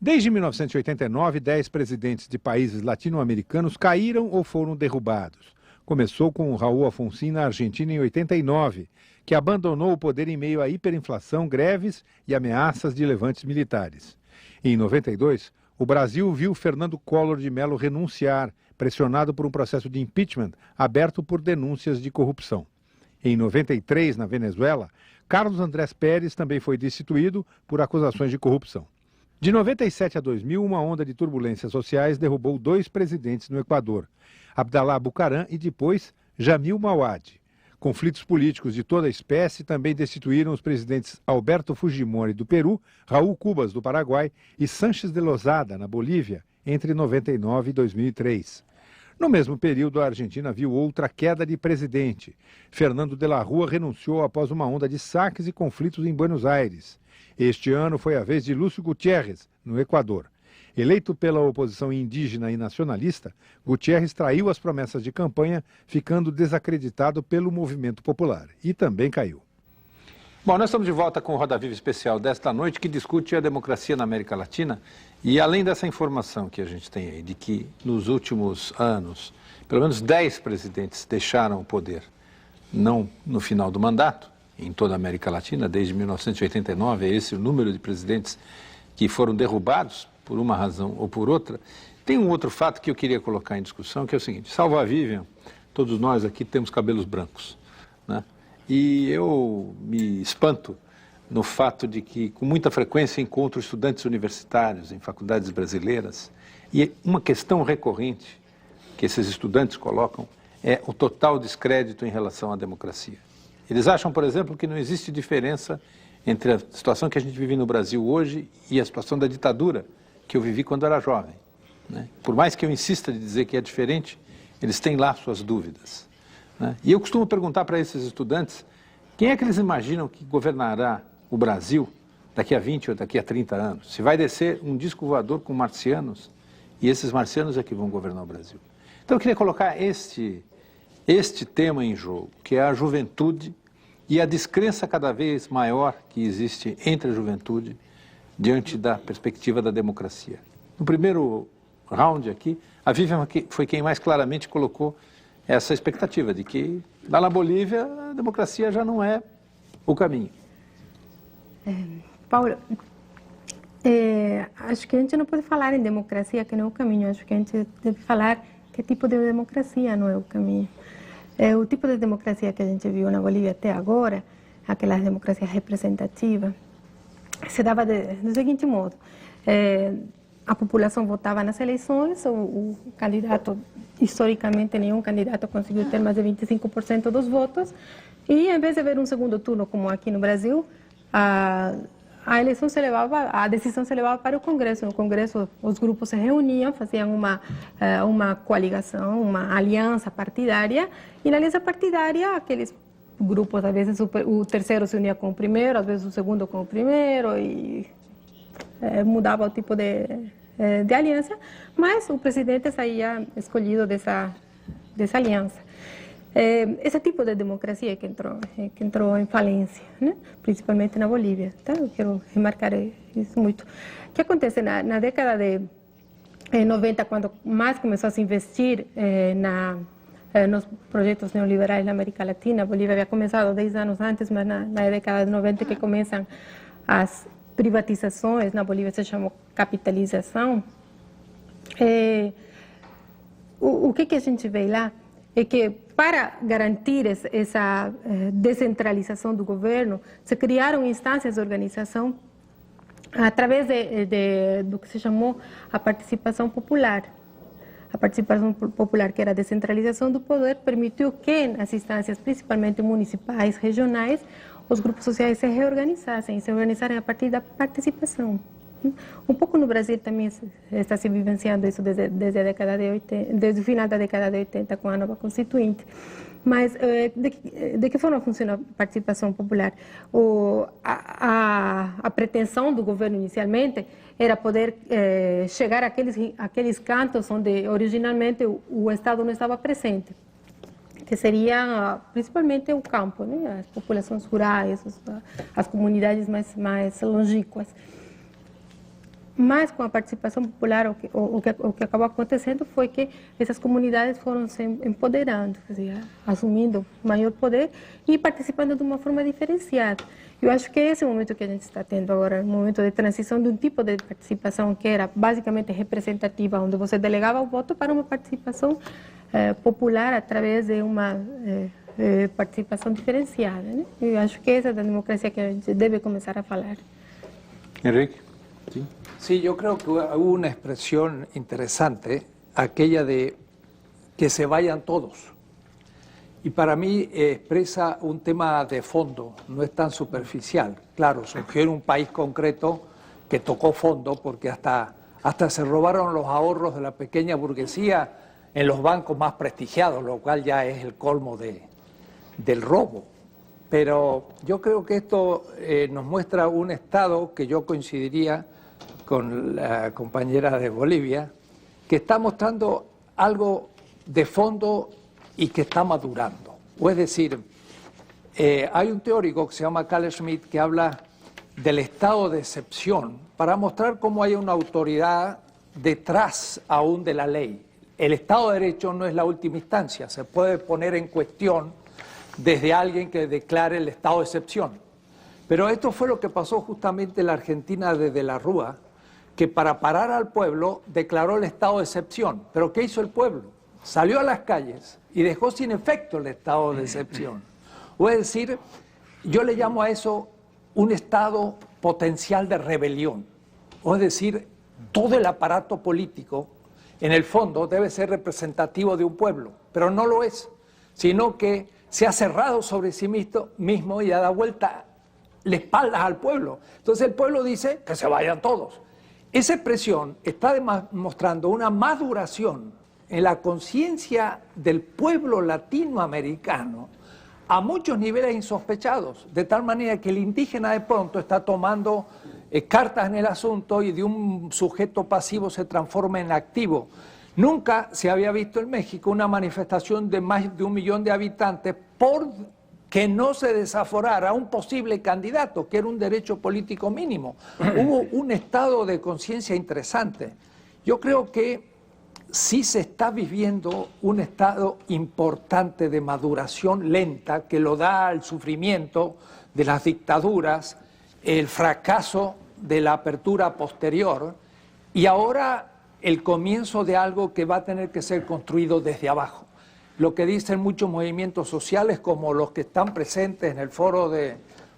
Desde 1989, 10 presidentes de países latino-americanos caíram ou foram derrubados. Começou com Raul Alfonsín na Argentina em 89, que abandonou o poder em meio à hiperinflação, greves e ameaças de levantes militares. Em 92, o Brasil viu Fernando Collor de Mello renunciar, pressionado por um processo de impeachment aberto por denúncias de corrupção. Em 93, na Venezuela, Carlos Andrés Pérez também foi destituído por acusações de corrupção. De 97 a 2000, uma onda de turbulências sociais derrubou 2 presidentes no Equador, Abdalá Bucaram e depois Jamil Mawad. Conflitos políticos de toda espécie também destituíram os presidentes Alberto Fujimori, do Peru, Raul Cubas, do Paraguai e Sánchez de Lozada, na Bolívia, entre 99 e 2003. No mesmo período, a Argentina viu outra queda de presidente. Fernando de la Rúa renunciou após uma onda de saques e conflitos em Buenos Aires. Este ano foi a vez de Lúcio Gutiérrez, no Equador. Eleito pela oposição indígena e nacionalista, Gutiérrez traiu as promessas de campanha, ficando desacreditado pelo movimento popular. E também caiu. Bom, nós estamos de volta com o Roda Viva especial desta noite, que discute a democracia na América Latina. E além dessa informação que a gente tem aí, de que nos últimos anos, pelo menos 10 presidentes deixaram o poder, não no final do mandato, em toda a América Latina, desde 1989, é esse o número de presidentes que foram derrubados por uma razão ou por outra. Tem um outro fato que eu queria colocar em discussão, que é o seguinte: salvo a Vivian, todos nós aqui temos cabelos brancos, né? E eu me espanto no fato de que, com muita frequência, encontro estudantes universitários em faculdades brasileiras, e uma questão recorrente que esses estudantes colocam é o total descrédito em relação à democracia. Eles acham, por exemplo, que não existe diferença entre a situação que a gente vive no Brasil hoje e a situação da ditadura que eu vivi quando era jovem, né? Por mais que eu insista de dizer que é diferente, eles têm lá suas dúvidas, né? E eu costumo perguntar para esses estudantes quem é que eles imaginam que governará o Brasil daqui a 20 ou daqui a 30 anos. Se vai descer um disco voador com marcianos, e esses marcianos é que vão governar o Brasil. Então eu queria colocar este tema em jogo, que é a juventude e a descrença cada vez maior que existe entre a juventude diante da perspectiva da democracia. No primeiro round aqui, a Vivian foi quem mais claramente colocou essa expectativa de que lá na Bolívia a democracia já não é o caminho. Paulo, acho que a gente não pode falar em democracia que não é o caminho. Acho que a gente deve falar que tipo de democracia não é o caminho. O tipo de democracia que a gente viu na Bolívia até agora, aquela democracia representativa, se dava do seguinte modo: a população votava nas eleições, o candidato, historicamente nenhum candidato conseguiu ter mais de 25% dos votos, e em vez de haver um segundo turno como aqui no Brasil, a decisão se levava para o Congresso. No Congresso, os grupos se reuniam, faziam uma coligação, uma aliança partidária, e na aliança partidária, aqueles grupos, às vezes o terceiro se unia com o primeiro, às vezes o segundo com o primeiro, e mudava o tipo de aliança, mas o presidente saía escolhido dessa aliança. Esse tipo de democracia que entrou em falência, né? Principalmente na Bolívia. Então, eu quero remarcar isso muito. O que acontece na década de 90, quando mais começou a se investir nos projetos neoliberais na América Latina? A Bolívia havia começado 10 anos antes, mas na década de 90 que começam as privatizações, na Bolívia se chamou capitalização. O que a gente vê lá é que, para garantir essa descentralização do governo, se criaram instâncias de organização através do que se chamou a participação popular. A participação popular, que era a descentralização do poder, permitiu que nas instâncias, principalmente municipais, regionais, os grupos sociais se reorganizassem, se organizassem a partir da participação. Um pouco no Brasil também está se vivenciando isso desde a década de 80, desde o final da década de 80, com a nova Constituinte. Mas de que forma funciona a participação popular? A pretensão do governo inicialmente era poder chegar àqueles cantos onde originalmente o Estado não estava presente, que seria principalmente o campo, né? As populações rurais, as comunidades mais longínquas. Mas com a participação popular, o que acabou acontecendo foi que essas comunidades foram se empoderando, quer dizer, assumindo maior poder e participando de uma forma diferenciada. Eu acho que esse é o momento que a gente está tendo agora, um momento de transição de um tipo de participação que era basicamente representativa, onde você delegava o voto, para uma participação popular através de uma participação diferenciada, né? Eu acho que essa é a democracia que a gente deve começar a falar. Enrique? Sí. Sí, yo creo que hubo una expresión interesante, aquella de que se vayan todos. y para mí expresa un tema de fondo, no es tan superficial. Claro, surgió en un país concreto que tocó fondo porque hasta se robaron los ahorros de la pequeña burguesía en los bancos más prestigiados, lo cual ya es el colmo del robo. Pero yo creo que esto nos muestra un Estado que yo coincidiría con la compañera de Bolivia, que está mostrando algo de fondo y que está madurando. O es decir, hay un teórico que se llama Carl Schmitt que habla del estado de excepción para mostrar cómo hay una autoridad detrás aún de la ley. El Estado de Derecho no es la última instancia, se puede poner en cuestión desde alguien que declare el estado de excepción. Pero esto fue lo que pasó justamente en la Argentina de De la Rúa, que para parar al pueblo declaró el estado de excepción. ¿Pero qué hizo el pueblo? Salió a las calles y dejó sin efecto el estado de excepción. O es decir, yo le llamo a eso un estado potencial de rebelión. O es decir, todo el aparato político, en el fondo, debe ser representativo de un pueblo, pero no lo es, sino que se ha cerrado sobre sí mismo y ha dado vuelta la espalda al pueblo. Entonces el pueblo dice que se vayan todos. Esa expresión está demostrando una maduración en la conciencia del pueblo latinoamericano a muchos niveles insospechados, de tal manera que el indígena de pronto está tomando cartas en el asunto y de un sujeto pasivo se transforma en activo. Nunca se había visto en México una manifestación de más de 1 millón de habitantes por que no se desaforara a un posible candidato, que era un derecho político mínimo. Hubo un estado de conciencia interesante. Yo creo que sí se está viviendo un estado importante de maduración lenta que lo da el sufrimiento de las dictaduras, el fracaso de la apertura posterior y ahora el comienzo de algo que va a tener que ser construido desde abajo. Lo que dicen muchos movimientos sociales como los que están presentes en el foro de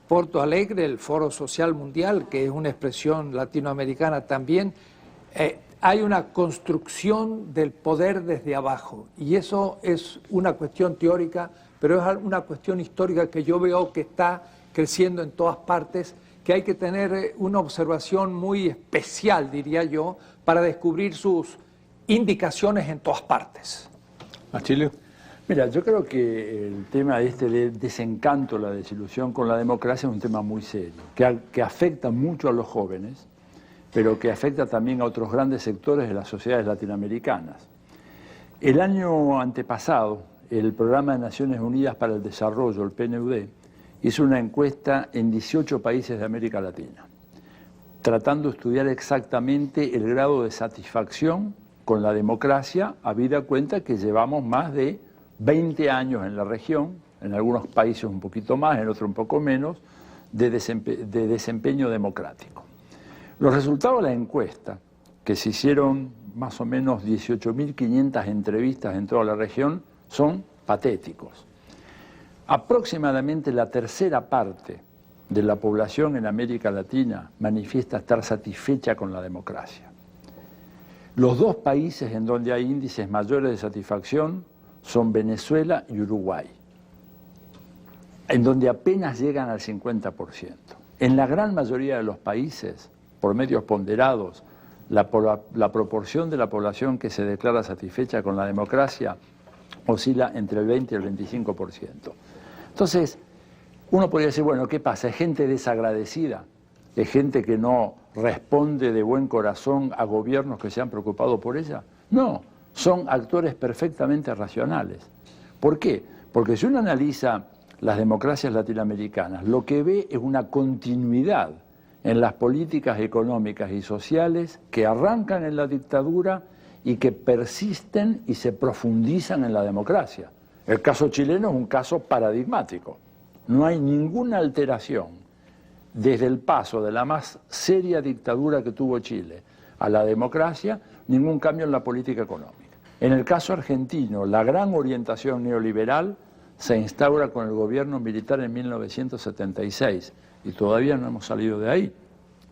Porto Alegre, el Foro Social Mundial, que es una expresión latinoamericana también, hay una construcción del poder desde abajo y eso es una cuestión teórica, pero es una cuestión histórica que yo veo que está creciendo en todas partes, que hay que tener una observación muy especial, diría yo, para descubrir sus indicaciones en todas partes. Achilio. Mira, yo creo que el tema del desencanto, la desilusión con la democracia es un tema muy serio, que afecta mucho a los jóvenes, pero que afecta también a otros grandes sectores de las sociedades latinoamericanas. El año antepasado, el Programa de Naciones Unidas para el Desarrollo, el PNUD, hizo una encuesta en 18 países de América Latina, tratando de estudiar exactamente el grado de satisfacción con la democracia, habida cuenta que llevamos más de 20 años en la región, en algunos países un poquito más, en otros un poco menos, de desempeño democrático. Los resultados de la encuesta, que se hicieron más o menos 18.500 entrevistas en toda la región, son patéticos. Aproximadamente la tercera parte de la población en América Latina manifiesta estar satisfecha con la democracia. Los dos países en donde hay índices mayores de satisfacción son Venezuela y Uruguay, en donde apenas llegan al 50%. En la gran mayoría de los países, por medios ponderados, la proporción de la población que se declara satisfecha con la democracia oscila entre el 20 y el 25%. Entonces, uno podría decir, bueno, ¿qué pasa? ¿Es gente desagradecida? ¿Es gente que no responde de buen corazón a gobiernos que se han preocupado por ella? No, son actores perfectamente racionales. ¿Por qué? Porque si uno analiza las democracias latinoamericanas, lo que ve es una continuidad en las políticas económicas y sociales que arrancan en la dictadura y que persisten y se profundizan en la democracia. El caso chileno es un caso paradigmático. No hay ninguna alteración desde el paso de la más seria dictadura que tuvo Chile a la democracia, ningún cambio en la política económica. En el caso argentino, la gran orientación neoliberal se instaura con el gobierno militar en 1976 y todavía no hemos salido de ahí.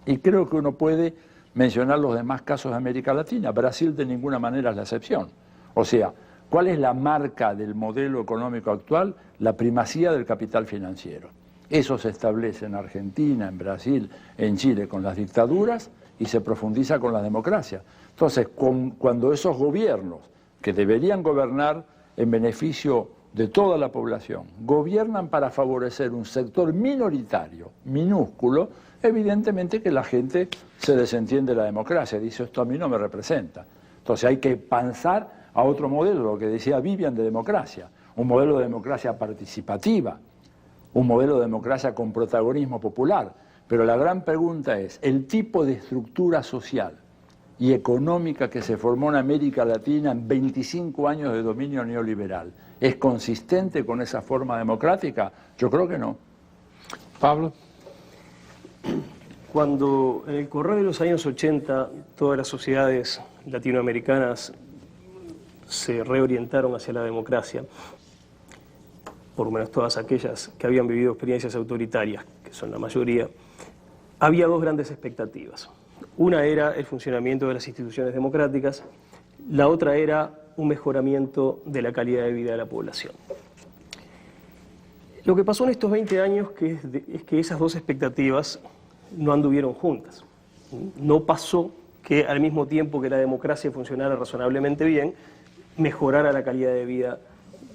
Y creo que uno puede mencionar los demás casos de América Latina. Brasil de ninguna manera es la excepción. O sea, ¿Cuál es la marca del modelo económico actual? La primacía del capital financiero. Eso se establece en Argentina, en Brasil, en Chile con las dictaduras y se profundiza con la democracia. Entonces, cuando esos gobiernos, que deberían gobernar en beneficio de toda la población, gobiernan para favorecer un sector minoritario, minúsculo, evidentemente que la gente se desentiende de la democracia, dice esto a mí no me representa. Entonces hay que pasar a otro modelo, lo que decía Vivian, de democracia, un modelo de democracia participativa, un modelo de democracia con protagonismo popular. Pero la gran pregunta es, ¿el tipo de estructura social y económica que se formó en América Latina en 25 años de dominio neoliberal es consistente con esa forma democrática? Yo creo que no. Pablo. Cuando en el correr de los años 80 todas las sociedades latinoamericanas se reorientaron hacia la democracia, por lo menos todas aquellas que habían vivido experiencias autoritarias, que son la mayoría, había dos grandes expectativas. Una era el funcionamiento de las instituciones democráticas, la otra era un mejoramiento de la calidad de vida de la población. Lo que pasó en estos 20 años es que esas dos expectativas no anduvieron juntas. No pasó que al mismo tiempo que la democracia funcionara razonablemente bien, mejorara la calidad de vida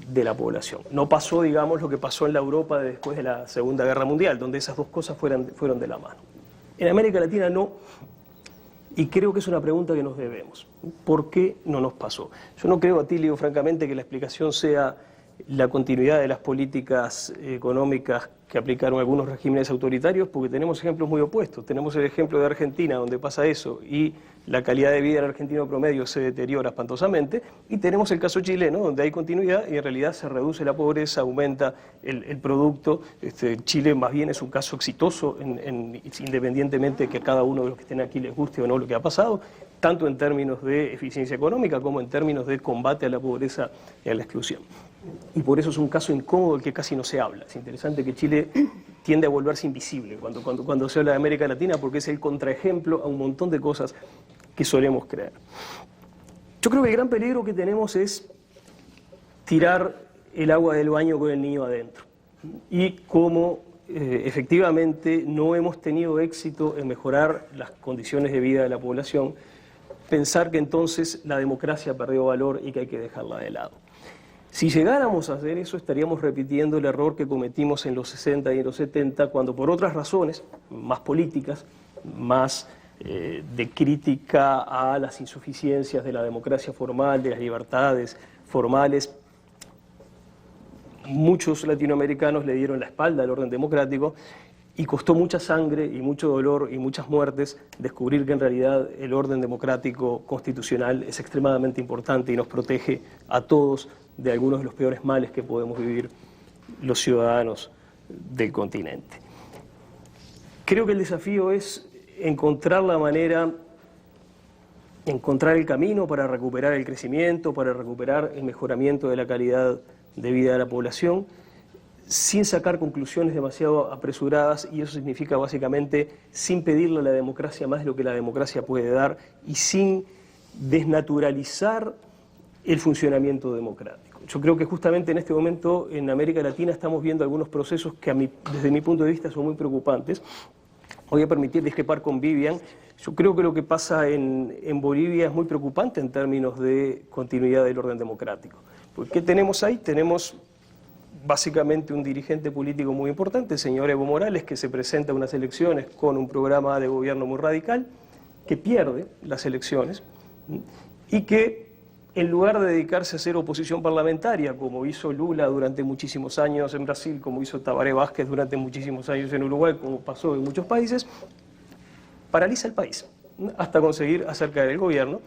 de la población. No pasó, digamos, lo que pasó en la Europa después de la Segunda Guerra Mundial, donde esas dos cosas fueron de la mano. En América Latina no, y creo que es una pregunta que nos debemos. ¿Por qué no nos pasó? Yo no creo, Atilio, francamente, que la explicación sea la continuidad de las políticas económicas que aplicaron algunos regímenes autoritarios, porque tenemos ejemplos muy opuestos. Tenemos el ejemplo de Argentina, donde pasa eso, y la calidad de vida del argentino promedio se deteriora espantosamente, y tenemos el caso chileno, donde hay continuidad y en realidad se reduce la pobreza, aumenta el producto. Chile más bien es un caso exitoso, independientemente de que a cada uno de los que estén aquí les guste o no lo que ha pasado, tanto en términos de eficiencia económica como en términos de combate a la pobreza y a la exclusión. Y por eso es un caso incómodo del que casi no se habla. Es interesante que Chile tiende a volverse invisible cuando se habla de América Latina, porque es el contraejemplo a un montón de cosas que solemos creer. Yo creo que el gran peligro que tenemos es tirar el agua del baño con el niño adentro. Y como efectivamente no hemos tenido éxito en mejorar las condiciones de vida de la población, pensar que entonces la democracia perdió valor y que hay que dejarla de lado. Si llegáramos a hacer eso, estaríamos repitiendo el error que cometimos en los 60 y en los 70, cuando por otras razones, más políticas, más de crítica a las insuficiencias de la democracia formal, de las libertades formales, muchos latinoamericanos le dieron la espalda al orden democrático y costó mucha sangre y mucho dolor y muchas muertes descubrir que en realidad el orden democrático constitucional es extremadamente importante y nos protege a todos de algunos de los peores males que podemos vivir los ciudadanos del continente. Creo que el desafío es encontrar la manera, encontrar el camino para recuperar el crecimiento, para recuperar el mejoramiento de la calidad de vida de la población, sin sacar conclusiones demasiado apresuradas, y eso significa básicamente sin pedirle a la democracia más de lo que la democracia puede dar y sin desnaturalizar el funcionamiento democrático. Yo creo que justamente en este momento en América Latina estamos viendo algunos procesos que desde mi punto de vista son muy preocupantes. Voy a permitir discrepar con Vivian. Yo creo que lo que pasa en Bolivia es muy preocupante en términos de continuidad del orden democrático. Porque ¿qué tenemos ahí? Tenemos básicamente un dirigente político muy importante, el señor Evo Morales, que se presenta a unas elecciones con un programa de gobierno muy radical, que pierde las elecciones y que en lugar de dedicarse a hacer oposición parlamentaria, como hizo Lula durante muchísimos años en Brasil, como hizo Tabaré Vázquez durante muchísimos años en Uruguay, como pasó en muchos países, paraliza el país hasta conseguir hacer caer el gobierno,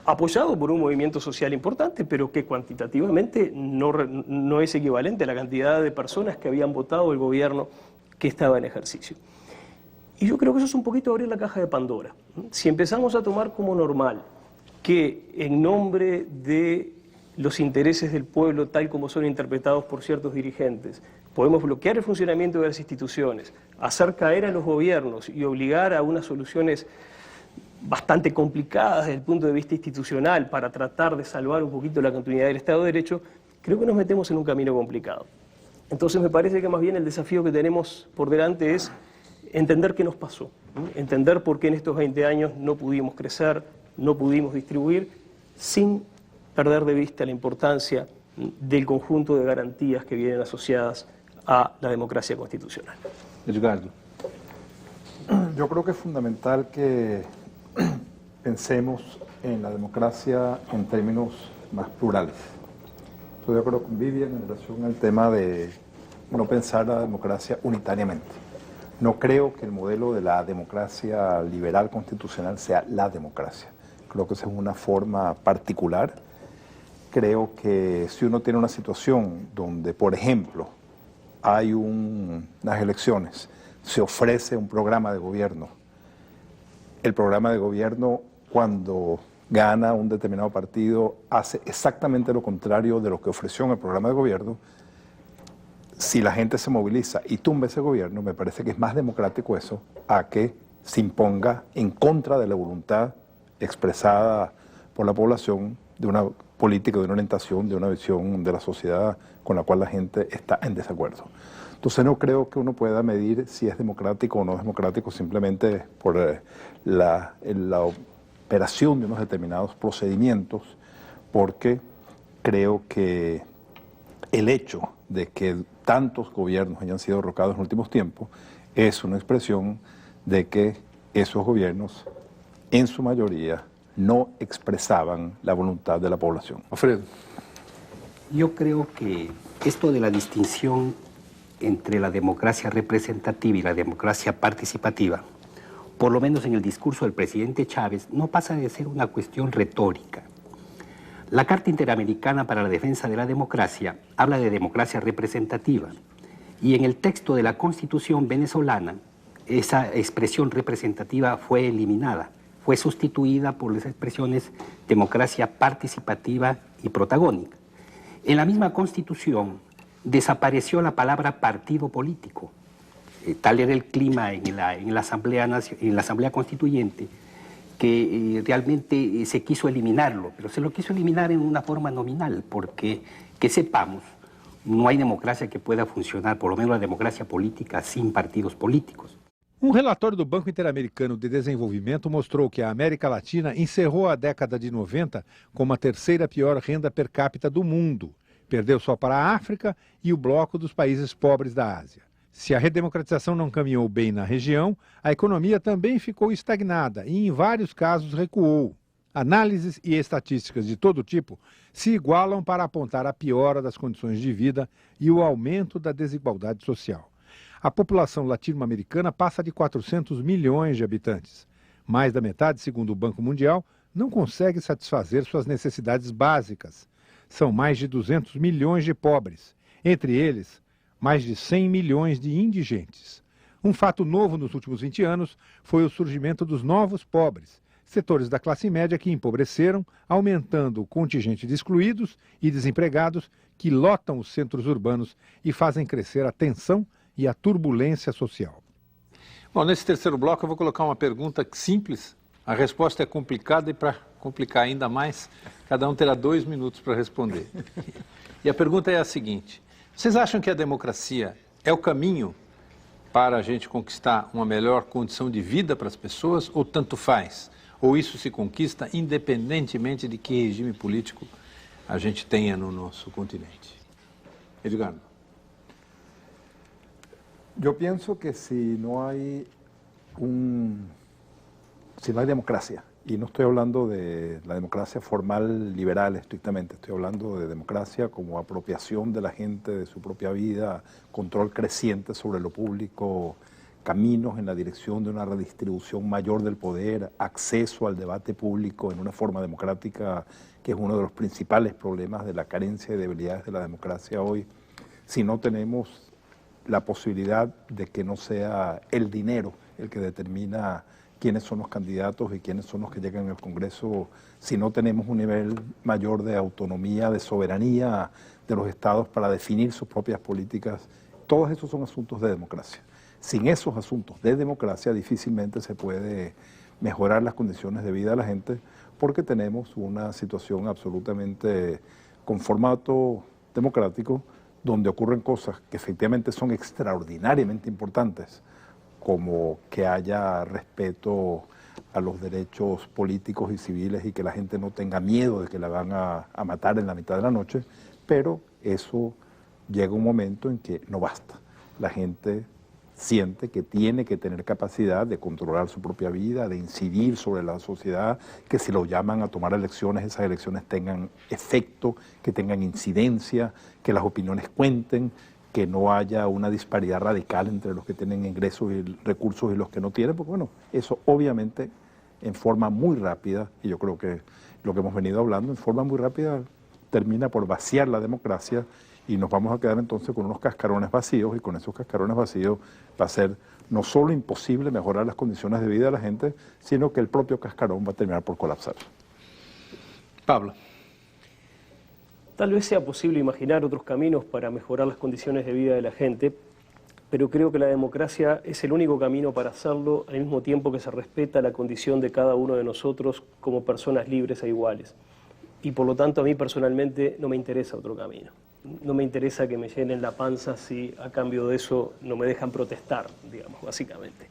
apoyado por un movimiento social importante, pero que cuantitativamente no es equivalente a la cantidad de personas que habían votado el gobierno que estaba en ejercicio. Y yo creo que eso es un poquito abrir la caja de Pandora. Si empezamos a tomar como normal que en nombre de los intereses del pueblo, tal como son interpretados por ciertos dirigentes, podemos bloquear el funcionamiento de las instituciones, hacer caer a los gobiernos y obligar a unas soluciones bastante complicadas desde el punto de vista institucional para tratar de salvar un poquito la continuidad del Estado de Derecho, creo que nos metemos en un camino complicado. Entonces me parece que más bien el desafío que tenemos por delante es entender qué nos pasó, entender por qué en estos 20 años no pudimos crecer, no pudimos distribuir, sin perder de vista la importancia del conjunto de garantías que vienen asociadas a la democracia constitucional. Edgardo. Yo creo que es fundamental que pensemos en la democracia en términos más plurales. Estoy de acuerdo con Vivian en relación al tema de no pensar la democracia unitariamente. No creo que el modelo de la democracia liberal constitucional sea la democracia. Creo que esa es una forma particular. Creo que si uno tiene una situación donde, por ejemplo, hay unas elecciones, se ofrece un programa de gobierno, el programa de gobierno cuando gana un determinado partido hace exactamente lo contrario de lo que ofreció en el programa de gobierno, si la gente se moviliza y tumba ese gobierno, me parece que es más democrático eso a que se imponga en contra de la voluntad expresada por la población de una política, de una orientación, de una visión de la sociedad con la cual la gente está en desacuerdo. Entonces no creo que uno pueda medir si es democrático o no es democrático simplemente por la operación de unos determinados procedimientos, porque creo que el hecho de que tantos gobiernos hayan sido derrocados en los últimos tiempos es una expresión de que esos gobiernos, en su mayoría, no expresaban la voluntad de la población. Alfredo. Yo creo que esto de la distinción entre la democracia representativa y la democracia participativa, por lo menos en el discurso del presidente Chávez, no pasa de ser una cuestión retórica. La Carta Interamericana para la Defensa de la Democracia habla de democracia representativa y en el texto de la Constitución venezolana esa expresión representativa fue eliminada, fue sustituida por las expresiones democracia participativa y protagónica. En la misma Constitución desapareció la palabra partido político. Tal era el clima en la Asamblea Constituyente que realmente se quiso eliminarlo, pero se lo quiso eliminar en una forma nominal, porque, que sepamos, no hay democracia que pueda funcionar, por lo menos la democracia política, sin partidos políticos. Relatório do Banco Interamericano de Desenvolvimento mostrou que a América Latina encerrou a década de 90 como a terceira pior renda per capita do mundo. Perdeu só para a África e o bloco dos países pobres da Ásia. Se a redemocratização não caminhou bem na região, a economia também ficou estagnada e, em vários casos, recuou. Análises e estatísticas de todo tipo se igualam para apontar a piora das condições de vida e o aumento da desigualdade social. A população latino-americana passa de 400 milhões de habitantes. Mais da metade, segundo o Banco Mundial, não consegue satisfazer suas necessidades básicas. São mais de 200 milhões de pobres, entre eles, mais de 100 milhões de indigentes. Um fato novo nos últimos 20 anos foi o surgimento dos novos pobres, setores da classe média que empobreceram, aumentando o contingente de excluídos e desempregados que lotam os centros urbanos e fazem crescer a tensão e a turbulência social. Bom, nesse terceiro bloco eu vou colocar uma pergunta simples. A resposta é complicada e para complicar ainda mais, cada um terá 2 minutos para responder. E a pergunta é a seguinte: vocês acham que a democracia é o caminho para a gente conquistar uma melhor condição de vida para as pessoas ou tanto faz? Ou isso se conquista independentemente de que regime político a gente tenha no nosso continente? Edgardo. Yo pienso que si no hay democracia, y no estoy hablando de la democracia formal liberal estrictamente, estoy hablando de democracia como apropiación de la gente de su propia vida, control creciente sobre lo público, caminos en la dirección de una redistribución mayor del poder, acceso al debate público en una forma democrática, que es uno de los principales problemas de la carencia y debilidades de la democracia hoy. Si no tenemos la posibilidad de que no sea el dinero el que determina quiénes son los candidatos y quiénes son los que llegan al Congreso, si no tenemos un nivel mayor de autonomía, de soberanía de los estados para definir sus propias políticas, todos esos son asuntos de democracia. Sin esos asuntos de democracia difícilmente se puede mejorar las condiciones de vida de la gente, porque tenemos una situación absolutamente con formato democrático, donde ocurren cosas que efectivamente son extraordinariamente importantes, como que haya respeto a los derechos políticos y civiles y que la gente no tenga miedo de que la van a matar en la mitad de la noche, pero eso llega un momento en que no basta. La gente siente que tiene que tener capacidad de controlar su propia vida, de incidir sobre la sociedad, que si lo llaman a tomar elecciones, esas elecciones tengan efecto, que tengan incidencia, que las opiniones cuenten, que no haya una disparidad radical entre los que tienen ingresos y recursos y los que no tienen, porque bueno, eso obviamente en forma muy rápida, y yo creo que lo que hemos venido hablando, en forma muy rápida termina por vaciar la democracia y nos vamos a quedar entonces con unos cascarones vacíos, y con esos cascarones vacíos va a ser no solo imposible mejorar las condiciones de vida de la gente, sino que el propio cascarón va a terminar por colapsar. Pablo. Tal vez sea posible imaginar otros caminos para mejorar las condiciones de vida de la gente, pero creo que la democracia es el único camino para hacerlo, al mismo tiempo que se respeta la condición de cada uno de nosotros como personas libres e iguales. Y por lo tanto a mí personalmente no me interesa otro camino. No me interesa que me llenen la panza si a cambio de eso no me dejan protestar, digamos, básicamente.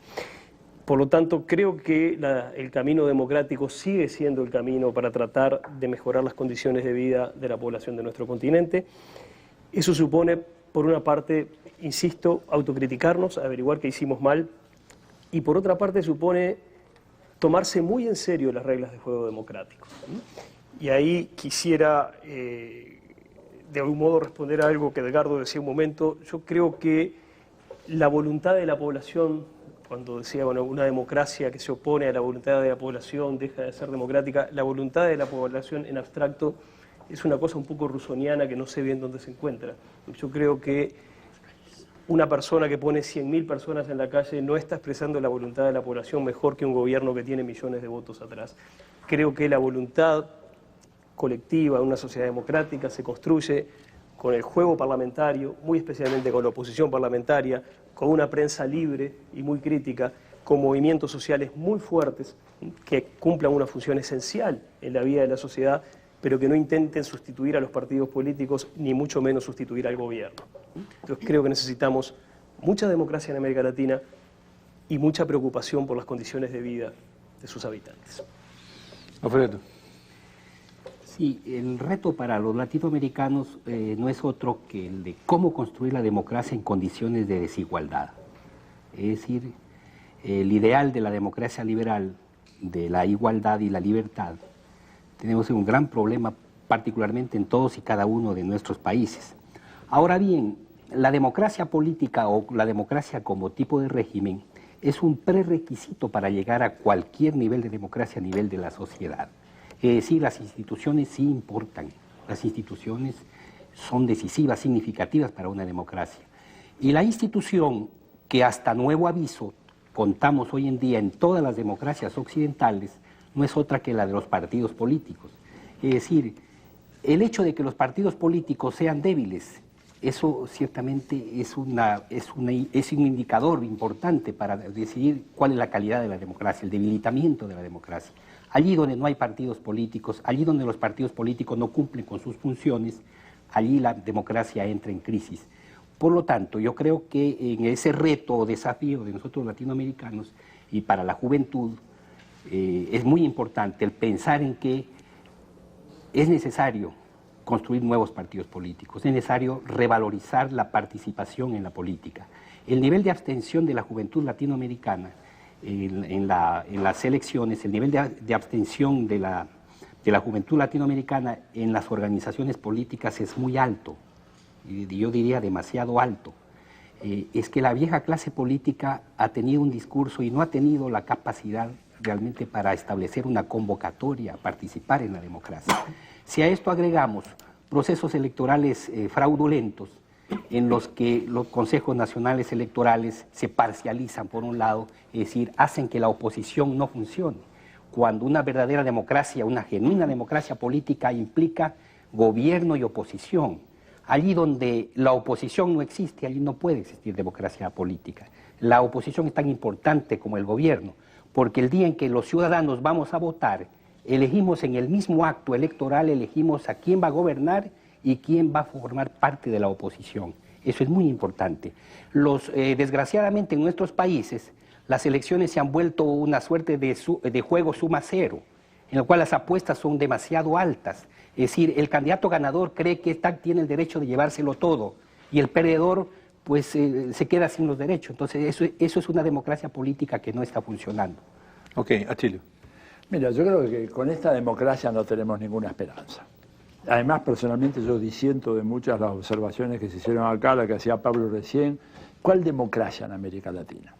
Por lo tanto, creo que el camino democrático sigue siendo el camino para tratar de mejorar las condiciones de vida de la población de nuestro continente. Eso supone, por una parte, insisto, autocriticarnos, averiguar qué hicimos mal, y por otra parte supone tomarse muy en serio las reglas de juego democrático. Y ahí quisiera, de algún modo, responder a algo que Edgardo decía un momento. Yo creo que la voluntad de la población, cuando decía, bueno, una democracia que se opone a la voluntad de la población deja de ser democrática, la voluntad de la población en abstracto es una cosa un poco rusoniana que no sé bien dónde se encuentra. Yo creo que una persona que pone 100.000 personas en la calle no está expresando la voluntad de la población mejor que un gobierno que tiene millones de votos atrás. Creo que la voluntad colectiva de una sociedad democrática se construye con el juego parlamentario, muy especialmente con la oposición parlamentaria, con una prensa libre y muy crítica, con movimientos sociales muy fuertes que cumplan una función esencial en la vida de la sociedad, pero que no intenten sustituir a los partidos políticos, ni mucho menos sustituir al gobierno. Entonces creo que necesitamos mucha democracia en América Latina y mucha preocupación por las condiciones de vida de sus habitantes. Alfredo. Sí, el reto para los latinoamericanos no es otro que el de cómo construir la democracia en condiciones de desigualdad. Es decir, el ideal de la democracia liberal, de la igualdad y la libertad, tenemos un gran problema particularmente en todos y cada uno de nuestros países. Ahora bien, la democracia política o la democracia como tipo de régimen es un prerequisito para llegar a cualquier nivel de democracia a nivel de la sociedad. Es decir, las instituciones sí importan, las instituciones son decisivas, significativas para una democracia. Y la institución que hasta nuevo aviso contamos hoy en día en todas las democracias occidentales no es otra que la de los partidos políticos. Es decir, el hecho de que los partidos políticos sean débiles, eso ciertamente es un indicador importante para decidir cuál es la calidad de la democracia, el debilitamiento de la democracia. Allí donde no hay partidos políticos, allí donde los partidos políticos no cumplen con sus funciones, allí la democracia entra en crisis. Por lo tanto, yo creo que en ese reto o desafío de nosotros latinoamericanos y para la juventud, es muy importante el pensar en que es necesario construir nuevos partidos políticos, es necesario revalorizar la participación en la política. El nivel de abstención de la juventud latinoamericana en las elecciones, el nivel de abstención de la juventud latinoamericana en las organizaciones políticas es muy alto, y yo diría demasiado alto. Es que la vieja clase política ha tenido un discurso y no ha tenido la capacidad realmente para establecer una convocatoria a participar en la democracia. Si a esto agregamos procesos electorales fraudulentos, en los que los consejos nacionales electorales se parcializan por un lado, es decir, hacen que la oposición no funcione, cuando una verdadera democracia, una genuina democracia política implica gobierno y oposición. Allí donde la oposición no existe, allí no puede existir democracia política. La oposición es tan importante como el gobierno, porque el día en que los ciudadanos vamos a votar, elegimos en el mismo acto electoral, elegimos a quién va a gobernar y quién va a formar parte de la oposición. Eso es muy importante. Desgraciadamente en nuestros países, las elecciones se han vuelto una suerte de juego suma cero, en el cual las apuestas son demasiado altas. Es decir, el candidato ganador cree que tiene el derecho de llevárselo todo y el perdedor pues se queda sin los derechos. Entonces eso es una democracia política que no está funcionando. Ok, Atilio. Mira, yo creo que con esta democracia no tenemos ninguna esperanza. Además, personalmente yo disiento de muchas de las observaciones que se hicieron acá, la que hacía Pablo recién. ¿Cuál democracia en América Latina?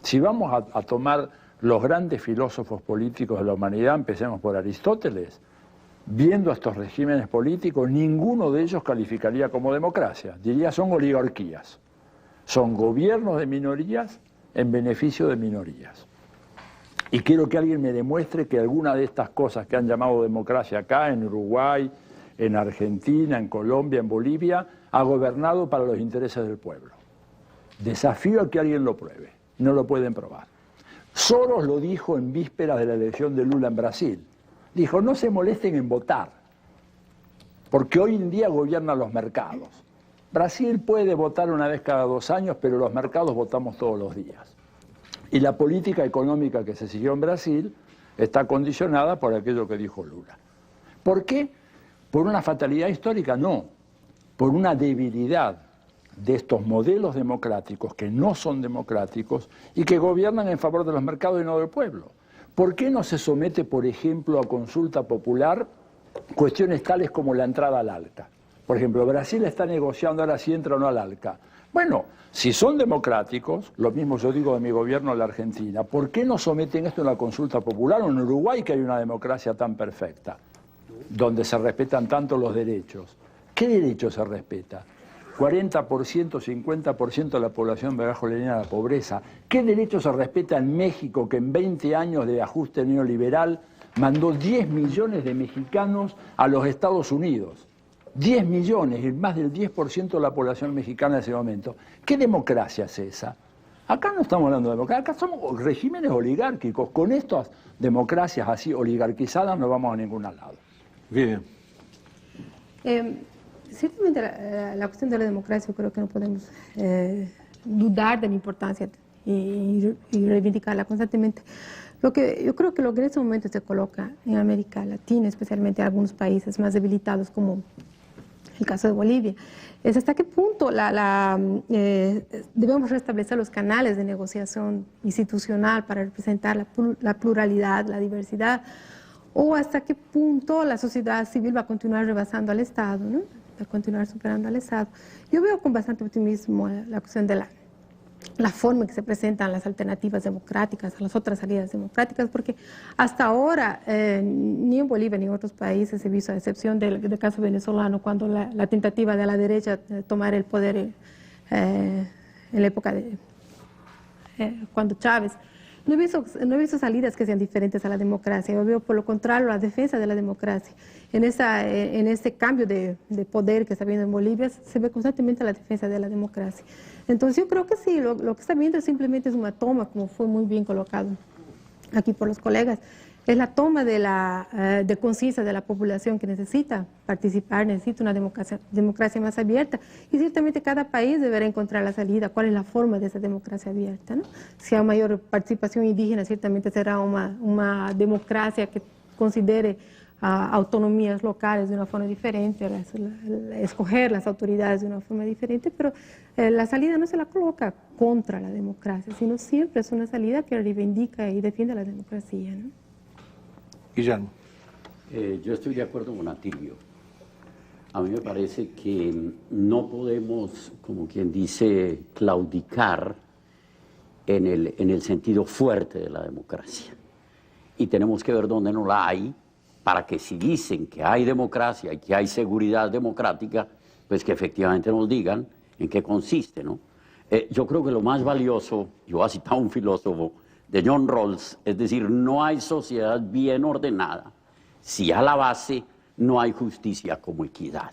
Si vamos a tomar los grandes filósofos políticos de la humanidad, empecemos por Aristóteles, viendo a estos regímenes políticos, ninguno de ellos calificaría como democracia. Diría son oligarquías, son gobiernos de minorías en beneficio de minorías. Y quiero que alguien me demuestre que alguna de estas cosas que han llamado democracia acá, en Uruguay, en Argentina, en Colombia, en Bolivia, ha gobernado para los intereses del pueblo. Desafío a que alguien lo pruebe. No lo pueden probar. Soros lo dijo en vísperas de la elección de Lula en Brasil. Dijo, no se molesten en votar, porque hoy en día gobiernan los mercados. Brasil puede votar una vez cada 2 años, pero los mercados votamos todos los días. Y la política económica que se siguió en Brasil está condicionada por aquello que dijo Lula. ¿Por qué? ¿Por una fatalidad histórica? No, por una debilidad de estos modelos democráticos que no son democráticos y que gobiernan en favor de los mercados y no del pueblo. ¿Por qué no se somete, por ejemplo, a consulta popular cuestiones tales como la entrada al ALCA? Por ejemplo, Brasil está negociando ahora si entra o no al ALCA. Bueno, si son democráticos, lo mismo yo digo de mi gobierno en la Argentina, ¿por qué no someten esto a una consulta popular? O en Uruguay, que hay una democracia tan perfecta, donde se respetan tanto los derechos. ¿Qué derechos se respeta? 40%, 50% de la población bajo la línea de la pobreza. ¿Qué derechos se respeta en México, que en 20 años de ajuste neoliberal mandó 10 millones de mexicanos a los Estados Unidos? 10 millones, y más del 10% de la población mexicana en ese momento. ¿Qué democracia es esa? Acá no estamos hablando de democracia, acá somos regímenes oligárquicos. Con estas democracias así oligarquizadas no vamos a ningún lado. Vivian. Ciertamente la cuestión de la democracia, yo creo que no podemos dudar de la importancia y reivindicarla constantemente. Yo creo que lo que en este momento se coloca en América Latina, especialmente en algunos países más debilitados como el caso de Bolivia, es hasta qué punto debemos restablecer los canales de negociación institucional para representar la pluralidad, la diversidad, o hasta qué punto la sociedad civil va a continuar rebasando al Estado, ¿no? Va a continuar superando al Estado. Yo veo con bastante optimismo la cuestión de la forma en que se presentan las alternativas democráticas, a las otras salidas democráticas, porque hasta ahora ni en Bolivia ni en otros países he visto, a excepción del caso venezolano, cuando la tentativa de la derecha de tomar el poder en la época de cuando Chávez, no he visto salidas que sean diferentes a la democracia. Yo veo, por lo contrario, la defensa de la democracia. En este cambio de poder que está viendo en Bolivia, se ve constantemente la defensa de la democracia. Entonces, yo creo que sí, lo que está viendo simplemente es una toma, como fue muy bien colocado aquí por los colegas, es la toma de conciencia de la población que necesita participar, necesita una democracia más abierta. Y ciertamente cada país deberá encontrar la salida, cuál es la forma de esa democracia abierta, ¿no? Si hay mayor participación indígena, ciertamente será una democracia que considere autonomías locales de una forma diferente, escoger las autoridades de una forma diferente, pero la salida no se la coloca contra la democracia, sino siempre es una salida que reivindica y defiende la democracia, ¿no? Guillermo. Yo estoy de acuerdo con Atilio. A mí me parece que no podemos, como quien dice, claudicar en el sentido fuerte de la democracia. Y tenemos que ver dónde no la hay, para que si dicen que hay democracia y que hay seguridad democrática, pues que efectivamente nos digan en qué consiste, ¿no? Yo creo que lo más valioso, yo voy a citar a un filósofo, de John Rawls, es decir, no hay sociedad bien ordenada si a la base no hay justicia como equidad.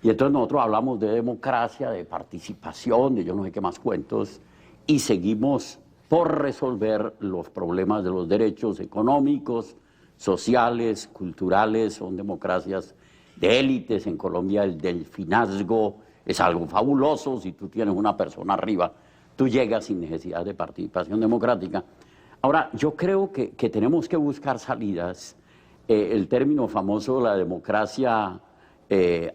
Y entonces nosotros hablamos de democracia, de participación, de yo no sé qué más cuentos, y seguimos por resolver los problemas de los derechos económicos, sociales, culturales. Son democracias de élites. En Colombia el delfinazgo es algo fabuloso. Si tú tienes una persona arriba, tú llegas sin necesidad de participación democrática. Ahora, yo creo que tenemos que buscar salidas. El término famoso de la democracia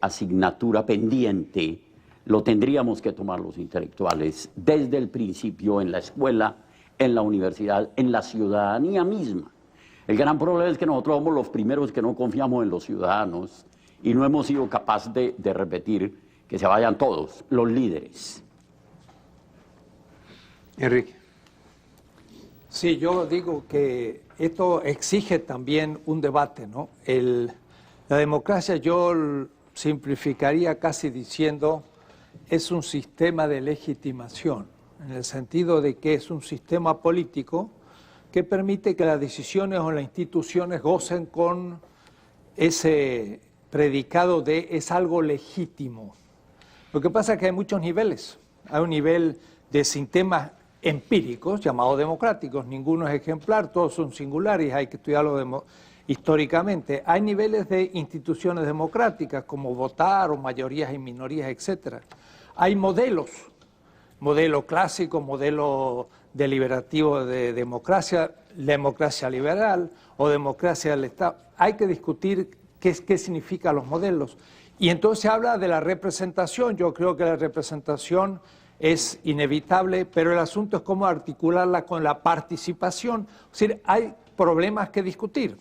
asignatura pendiente lo tendríamos que tomar los intelectuales desde el principio, en la escuela, en la universidad, en la ciudadanía misma. El gran problema es que nosotros somos los primeros que no confiamos en los ciudadanos y no hemos sido capaces de repetir que se vayan todos, los líderes. Enrique. Sí, yo digo que esto exige también un debate, ¿no? La democracia yo simplificaría casi diciendo es un sistema de legitimación, en el sentido de que es un sistema político que permite que las decisiones o las instituciones gocen con ese predicado de es algo legítimo. Lo que pasa es que hay muchos niveles. Hay un nivel de sistemas empíricos llamados democráticos, ninguno es ejemplar, todos son singulares, hay que estudiarlo históricamente. Hay niveles de instituciones democráticas como votar o mayorías y minorías, etc. Hay modelos, modelo clásico, modelo deliberativo de democracia liberal o democracia del Estado. Hay que discutir qué significan los modelos. Y entonces se habla de la representación. Yo creo que la representación es inevitable, pero el asunto es cómo articularla con la participación. Es decir, hay problemas que discutir.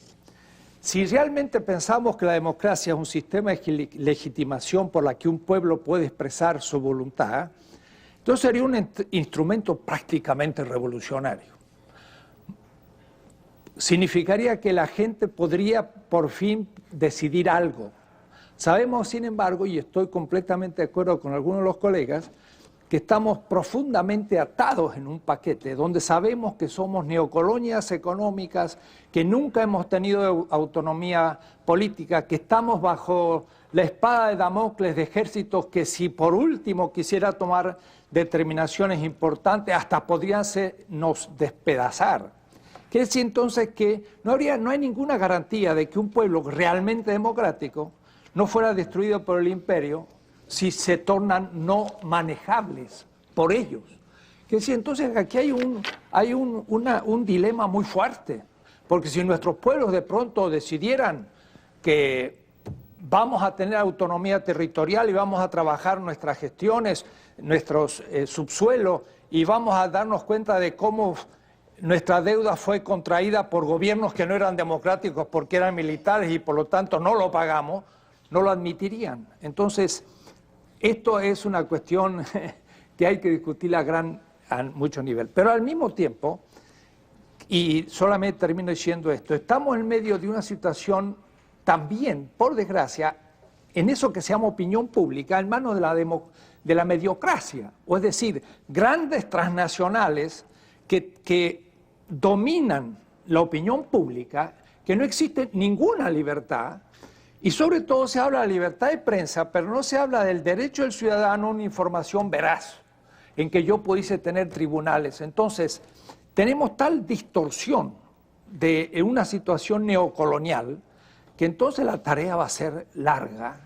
Si realmente pensamos que la democracia es un sistema de legitimación por la que un pueblo puede expresar su voluntad, entonces sería un instrumento prácticamente revolucionario. Significaría que la gente podría por fin decidir algo. Sabemos, sin embargo, y estoy completamente de acuerdo con algunos de los colegas, que estamos profundamente atados en un paquete donde sabemos que somos neocolonias económicas, que nunca hemos tenido autonomía política, que estamos bajo la espada de Damocles de ejércitos que si por último quisiera tomar determinaciones importantes hasta podrían nos despedazar. Quiere decir entonces que no hay ninguna garantía de que un pueblo realmente democrático no fuera destruido por el imperio si se tornan no manejables por ellos. Quiere decir entonces aquí hay un dilema muy fuerte, porque si nuestros pueblos de pronto decidieran que vamos a tener autonomía territorial y vamos a trabajar nuestras gestiones, nuestros subsuelos, y vamos a darnos cuenta de cómo nuestra deuda fue contraída por gobiernos que no eran democráticos porque eran militares y por lo tanto no lo pagamos, no lo admitirían. Entonces, esto es una cuestión que hay que discutir a mucho nivel. Pero al mismo tiempo, y solamente termino diciendo esto, estamos en medio de una situación también, por desgracia, en eso que se llama opinión pública, en manos de la mediocracia, o es decir, grandes transnacionales que dominan la opinión pública, que no existe ninguna libertad, y sobre todo se habla de libertad de prensa, pero no se habla del derecho del ciudadano a una información veraz, en que yo pudiese tener tribunales. Entonces, tenemos tal distorsión de una situación neocolonial, que entonces la tarea va a ser larga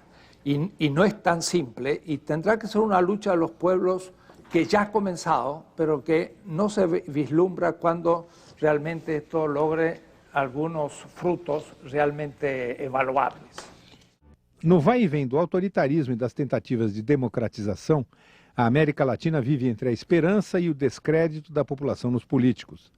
y no es tan simple, y tendrá que ser una lucha de los pueblos que ya ha comenzado, pero que no se vislumbra cuando realmente esto logre algunos frutos realmente evaluables. No vai e vem do autoritarismo e das tentativas de democratização, a América Latina vive entre a esperança e o descrédito da população nos políticos.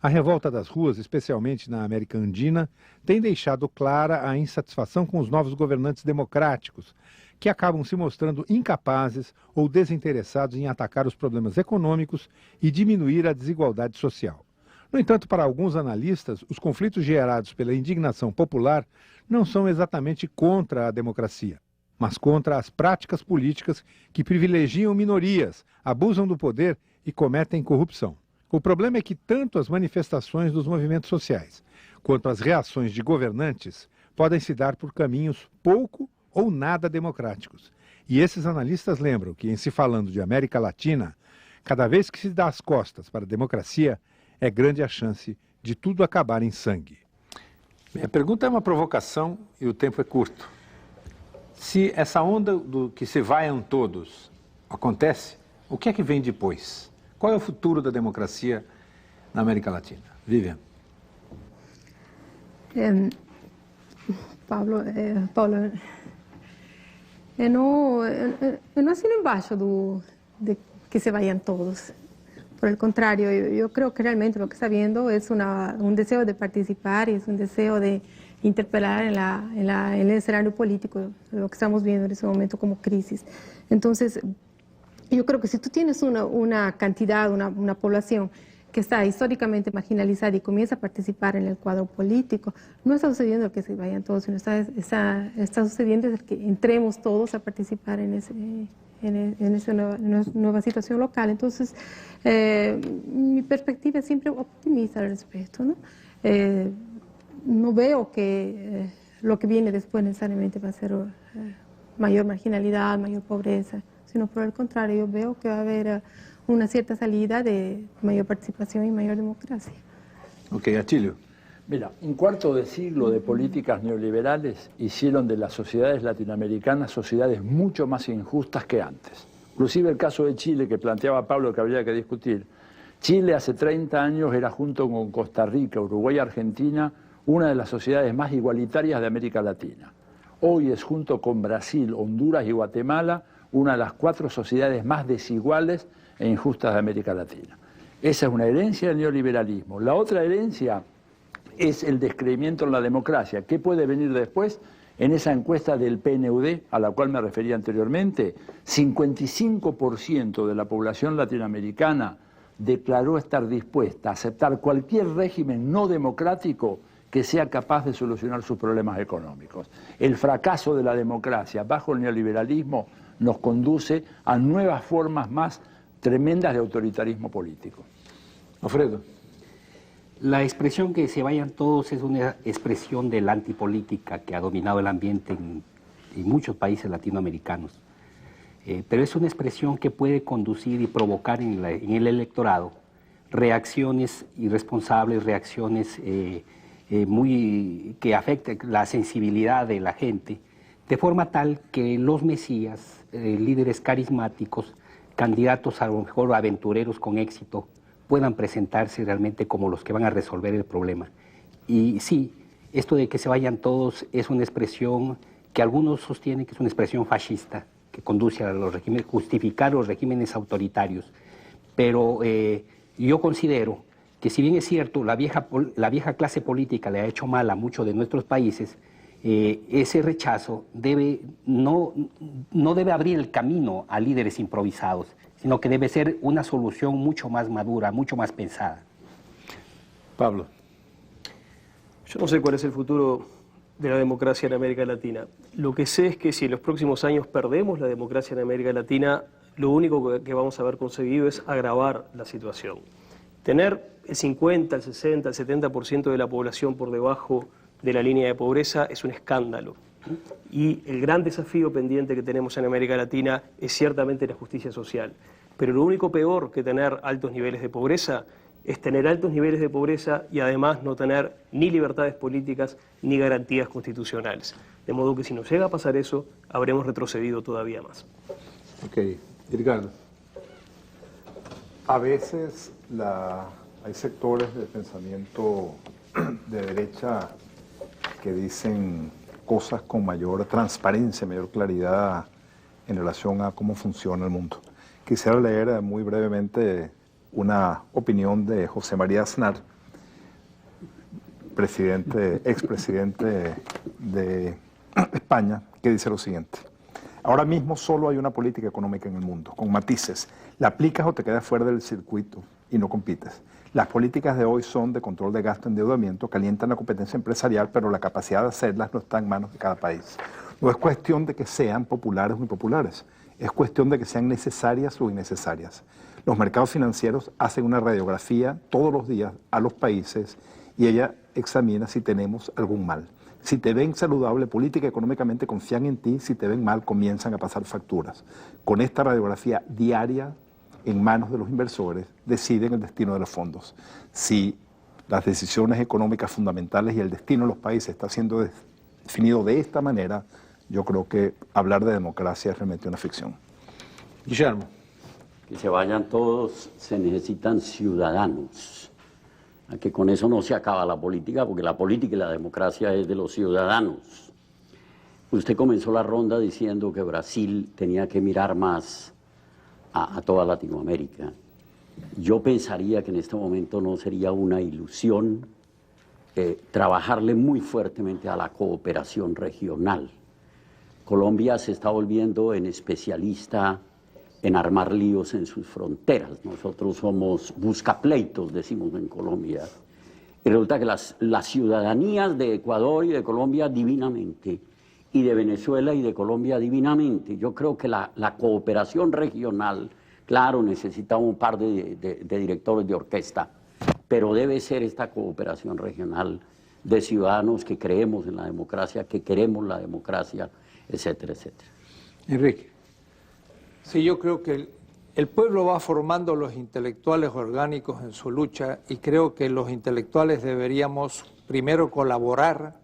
A revolta das ruas, especialmente na América Andina, tem deixado clara a insatisfação com os novos governantes democráticos, que acabam se mostrando incapazes ou desinteressados em atacar os problemas econômicos e diminuir a desigualdade social. No entanto, para alguns analistas, os conflitos gerados pela indignação popular não são exatamente contra a democracia, mas contra as práticas políticas que privilegiam minorias, abusam do poder e cometem corrupção. O problema é que tanto as manifestações dos movimentos sociais quanto as reações de governantes podem se dar por caminhos pouco ou nada democráticos. E esses analistas lembram que, em se falando de América Latina, Cada vez que se dá as costas para a democracia, é grande a chance de tudo acabar em sangue. Minha pergunta é uma provocação e o tempo é curto. Se essa onda do que se vaiam todos acontece, o que é que vem depois? Qual é o futuro da democracia na América Latina? Vivian. Paulo, eu não assino embaixo de que se vayan todos. Por el contrario, yo creo que realmente lo que está viendo es un deseo de participar y es un deseo de interpelar en el escenario político, lo que estamos viendo en ese momento como crisis. Entonces, yo creo que si tú tienes una cantidad, una población que está históricamente marginalizada y comienza a participar en el cuadro político, no está sucediendo que se vayan todos, sino está sucediendo que entremos todos a participar en esa nueva situación local. Entonces, mi perspectiva es siempre optimista al respecto, ¿no? No veo que lo que viene después necesariamente va a ser mayor marginalidad, mayor pobreza, sino por el contrario, yo veo que va a haber una cierta salida de mayor participación y mayor democracia. Ok, Atilio. Mira, un cuarto de siglo de políticas neoliberales hicieron de las sociedades latinoamericanas sociedades mucho más injustas que antes. Inclusive el caso de Chile, que planteaba Pablo que habría que discutir. Chile hace 30 años era, junto con Costa Rica, Uruguay y Argentina, una de las sociedades más igualitarias de América Latina. Hoy es, junto con Brasil, Honduras y Guatemala, una de las 4 sociedades más desiguales e injustas de América Latina. Esa es una herencia del neoliberalismo. La otra herencia es el descreimiento en la democracia. ¿Qué puede venir después? En esa encuesta del PNUD, a la cual me refería anteriormente, 55% de la población latinoamericana declaró estar dispuesta a aceptar cualquier régimen no democrático que sea capaz de solucionar sus problemas económicos. El fracaso de la democracia bajo el neoliberalismo nos conduce a nuevas formas más tremendas de autoritarismo político. Alfredo. La expresión que se vayan todos es una expresión de la antipolítica que ha dominado el ambiente en muchos países latinoamericanos. Pero es una expresión que puede conducir y provocar en el electorado reacciones irresponsables, reacciones que afecten la sensibilidad de la gente, de forma tal que los mesías, líderes carismáticos, candidatos a lo mejor aventureros con éxito, puedan presentarse realmente como los que van a resolver el problema. Y sí, esto de que se vayan todos es una expresión que algunos sostienen que es una expresión fascista, que conduce a los regímenes, justificar los regímenes autoritarios. Pero yo considero que, si bien es cierto, la vieja clase política le ha hecho mal a muchos de nuestros países, ese rechazo no debe abrir el camino a líderes improvisados, sino que debe ser una solución mucho más madura, mucho más pensada. Pablo. Yo no sé cuál es el futuro de la democracia en América Latina. Lo que sé es que si en los próximos años perdemos la democracia en América Latina, lo único que vamos a haber conseguido es agravar la situación. Tener el 50, el 60, el 70% de la población por debajo de la línea de pobreza es un escándalo. Y el gran desafío pendiente que tenemos en América Latina es ciertamente la justicia social. Pero lo único peor que tener altos niveles de pobreza es tener altos niveles de pobreza y además no tener ni libertades políticas ni garantías constitucionales. De modo que si nos llega a pasar eso, habremos retrocedido todavía más. Ok. Ricardo. A veces hay sectores del pensamiento de derecha que dicen cosas con mayor transparencia, mayor claridad en relación a cómo funciona el mundo. Quisiera leer muy brevemente una opinión de José María Aznar, expresidente de España, que dice lo siguiente: ahora mismo solo hay una política económica en el mundo, con matices. La aplicas o te quedas fuera del circuito y no compites. Las políticas de hoy son de control de gasto, endeudamiento, calientan la competencia empresarial, pero la capacidad de hacerlas no está en manos de cada país. No es cuestión de que sean populares o impopulares, es cuestión de que sean necesarias o innecesarias. Los mercados financieros hacen una radiografía todos los días a los países y ella examina si tenemos algún mal. Si te ven saludable, política, económicamente, confían en ti. Si te ven mal, comienzan a pasar facturas. Con esta radiografía diaria, en manos de los inversores, deciden el destino de los fondos. Si las decisiones económicas fundamentales y el destino de los países está siendo definido de esta manera, yo creo que hablar de democracia es realmente una ficción. Guillermo. Que se vayan todos, se necesitan ciudadanos. A que con eso no se acaba la política, porque la política y la democracia es de los ciudadanos. Usted comenzó la ronda diciendo que Brasil tenía que mirar más a toda Latinoamérica. Yo pensaría que en este momento no sería una ilusión trabajarle muy fuertemente a la cooperación regional. Colombia se está volviendo en especialista en armar líos en sus fronteras. Nosotros somos buscapleitos, decimos en Colombia. Y resulta que las ciudadanías de Ecuador y de Colombia divinamente, y de Venezuela y de Colombia divinamente. Yo creo que la cooperación regional, claro, necesita un par de directores de orquesta, pero debe ser esta cooperación regional de ciudadanos que creemos en la democracia, que queremos la democracia, etcétera, etcétera. Enrique. Sí, yo creo que el pueblo va formando los intelectuales orgánicos en su lucha y creo que los intelectuales deberíamos primero colaborar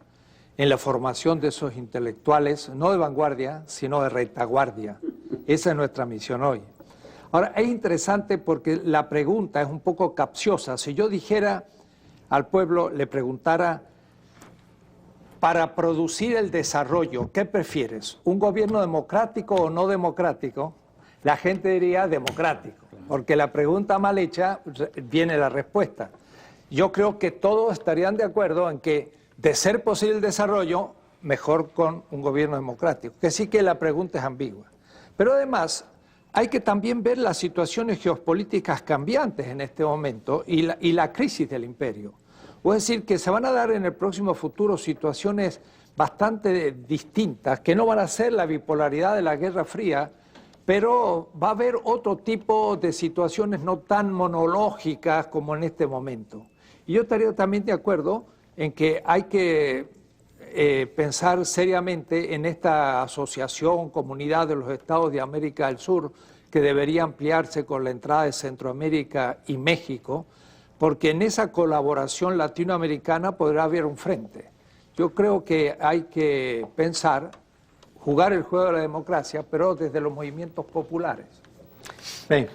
en la formación de esos intelectuales, no de vanguardia, sino de retaguardia. Esa es nuestra misión hoy. Ahora, es interesante porque la pregunta es un poco capciosa. Si yo dijera al pueblo, le preguntara, para producir el desarrollo, ¿qué prefieres? ¿Un gobierno democrático o no democrático? La gente diría democrático, porque la pregunta mal hecha viene la respuesta. Yo creo que todos estarían de acuerdo en que, de ser posible el desarrollo, mejor con un gobierno democrático, que sí que la pregunta es ambigua. Pero además, hay que también ver las situaciones geopolíticas cambiantes en este momento y la crisis del imperio. Es decir, que se van a dar en el próximo futuro situaciones bastante distintas, que no van a ser la bipolaridad de la Guerra Fría, pero va a haber otro tipo de situaciones no tan monológicas como en este momento. Y yo estaría también de acuerdo en que hay que pensar seriamente en esta asociación, comunidad de los estados de América del Sur, que debería ampliarse con la entrada de Centroamérica y México, porque en esa colaboración latinoamericana podrá haber un frente. Yo creo que hay que pensar, jugar el juego de la democracia, pero desde los movimientos populares. Bem,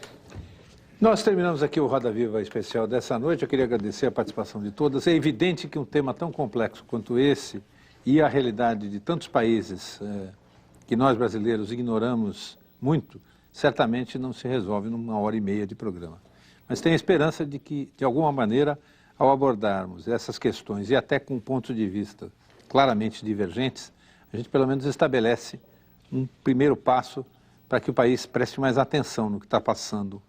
nós terminamos aqui o Roda Viva especial dessa noite. Eu queria agradecer a participação de todas. É evidente que um tema tão complexo quanto esse e a realidade de tantos países que nós brasileiros ignoramos muito, certamente não se resolve numa hora e meia de programa. Mas tenho a esperança de que, de alguma maneira, ao abordarmos essas questões e até com pontos de vista claramente divergentes, a gente pelo menos estabelece um primeiro passo para que o país preste mais atenção no que está passando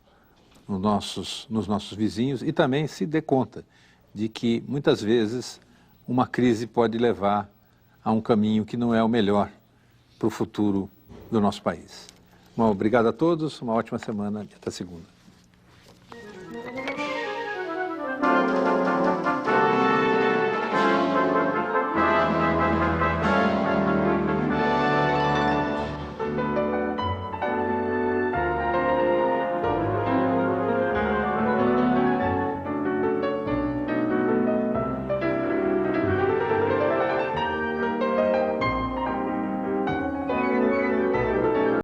nos nossos vizinhos e também se dê conta de que, muitas vezes, uma crise pode levar a um caminho que não é o melhor para o futuro do nosso país. Bom, obrigado a todos, uma ótima semana e até segunda.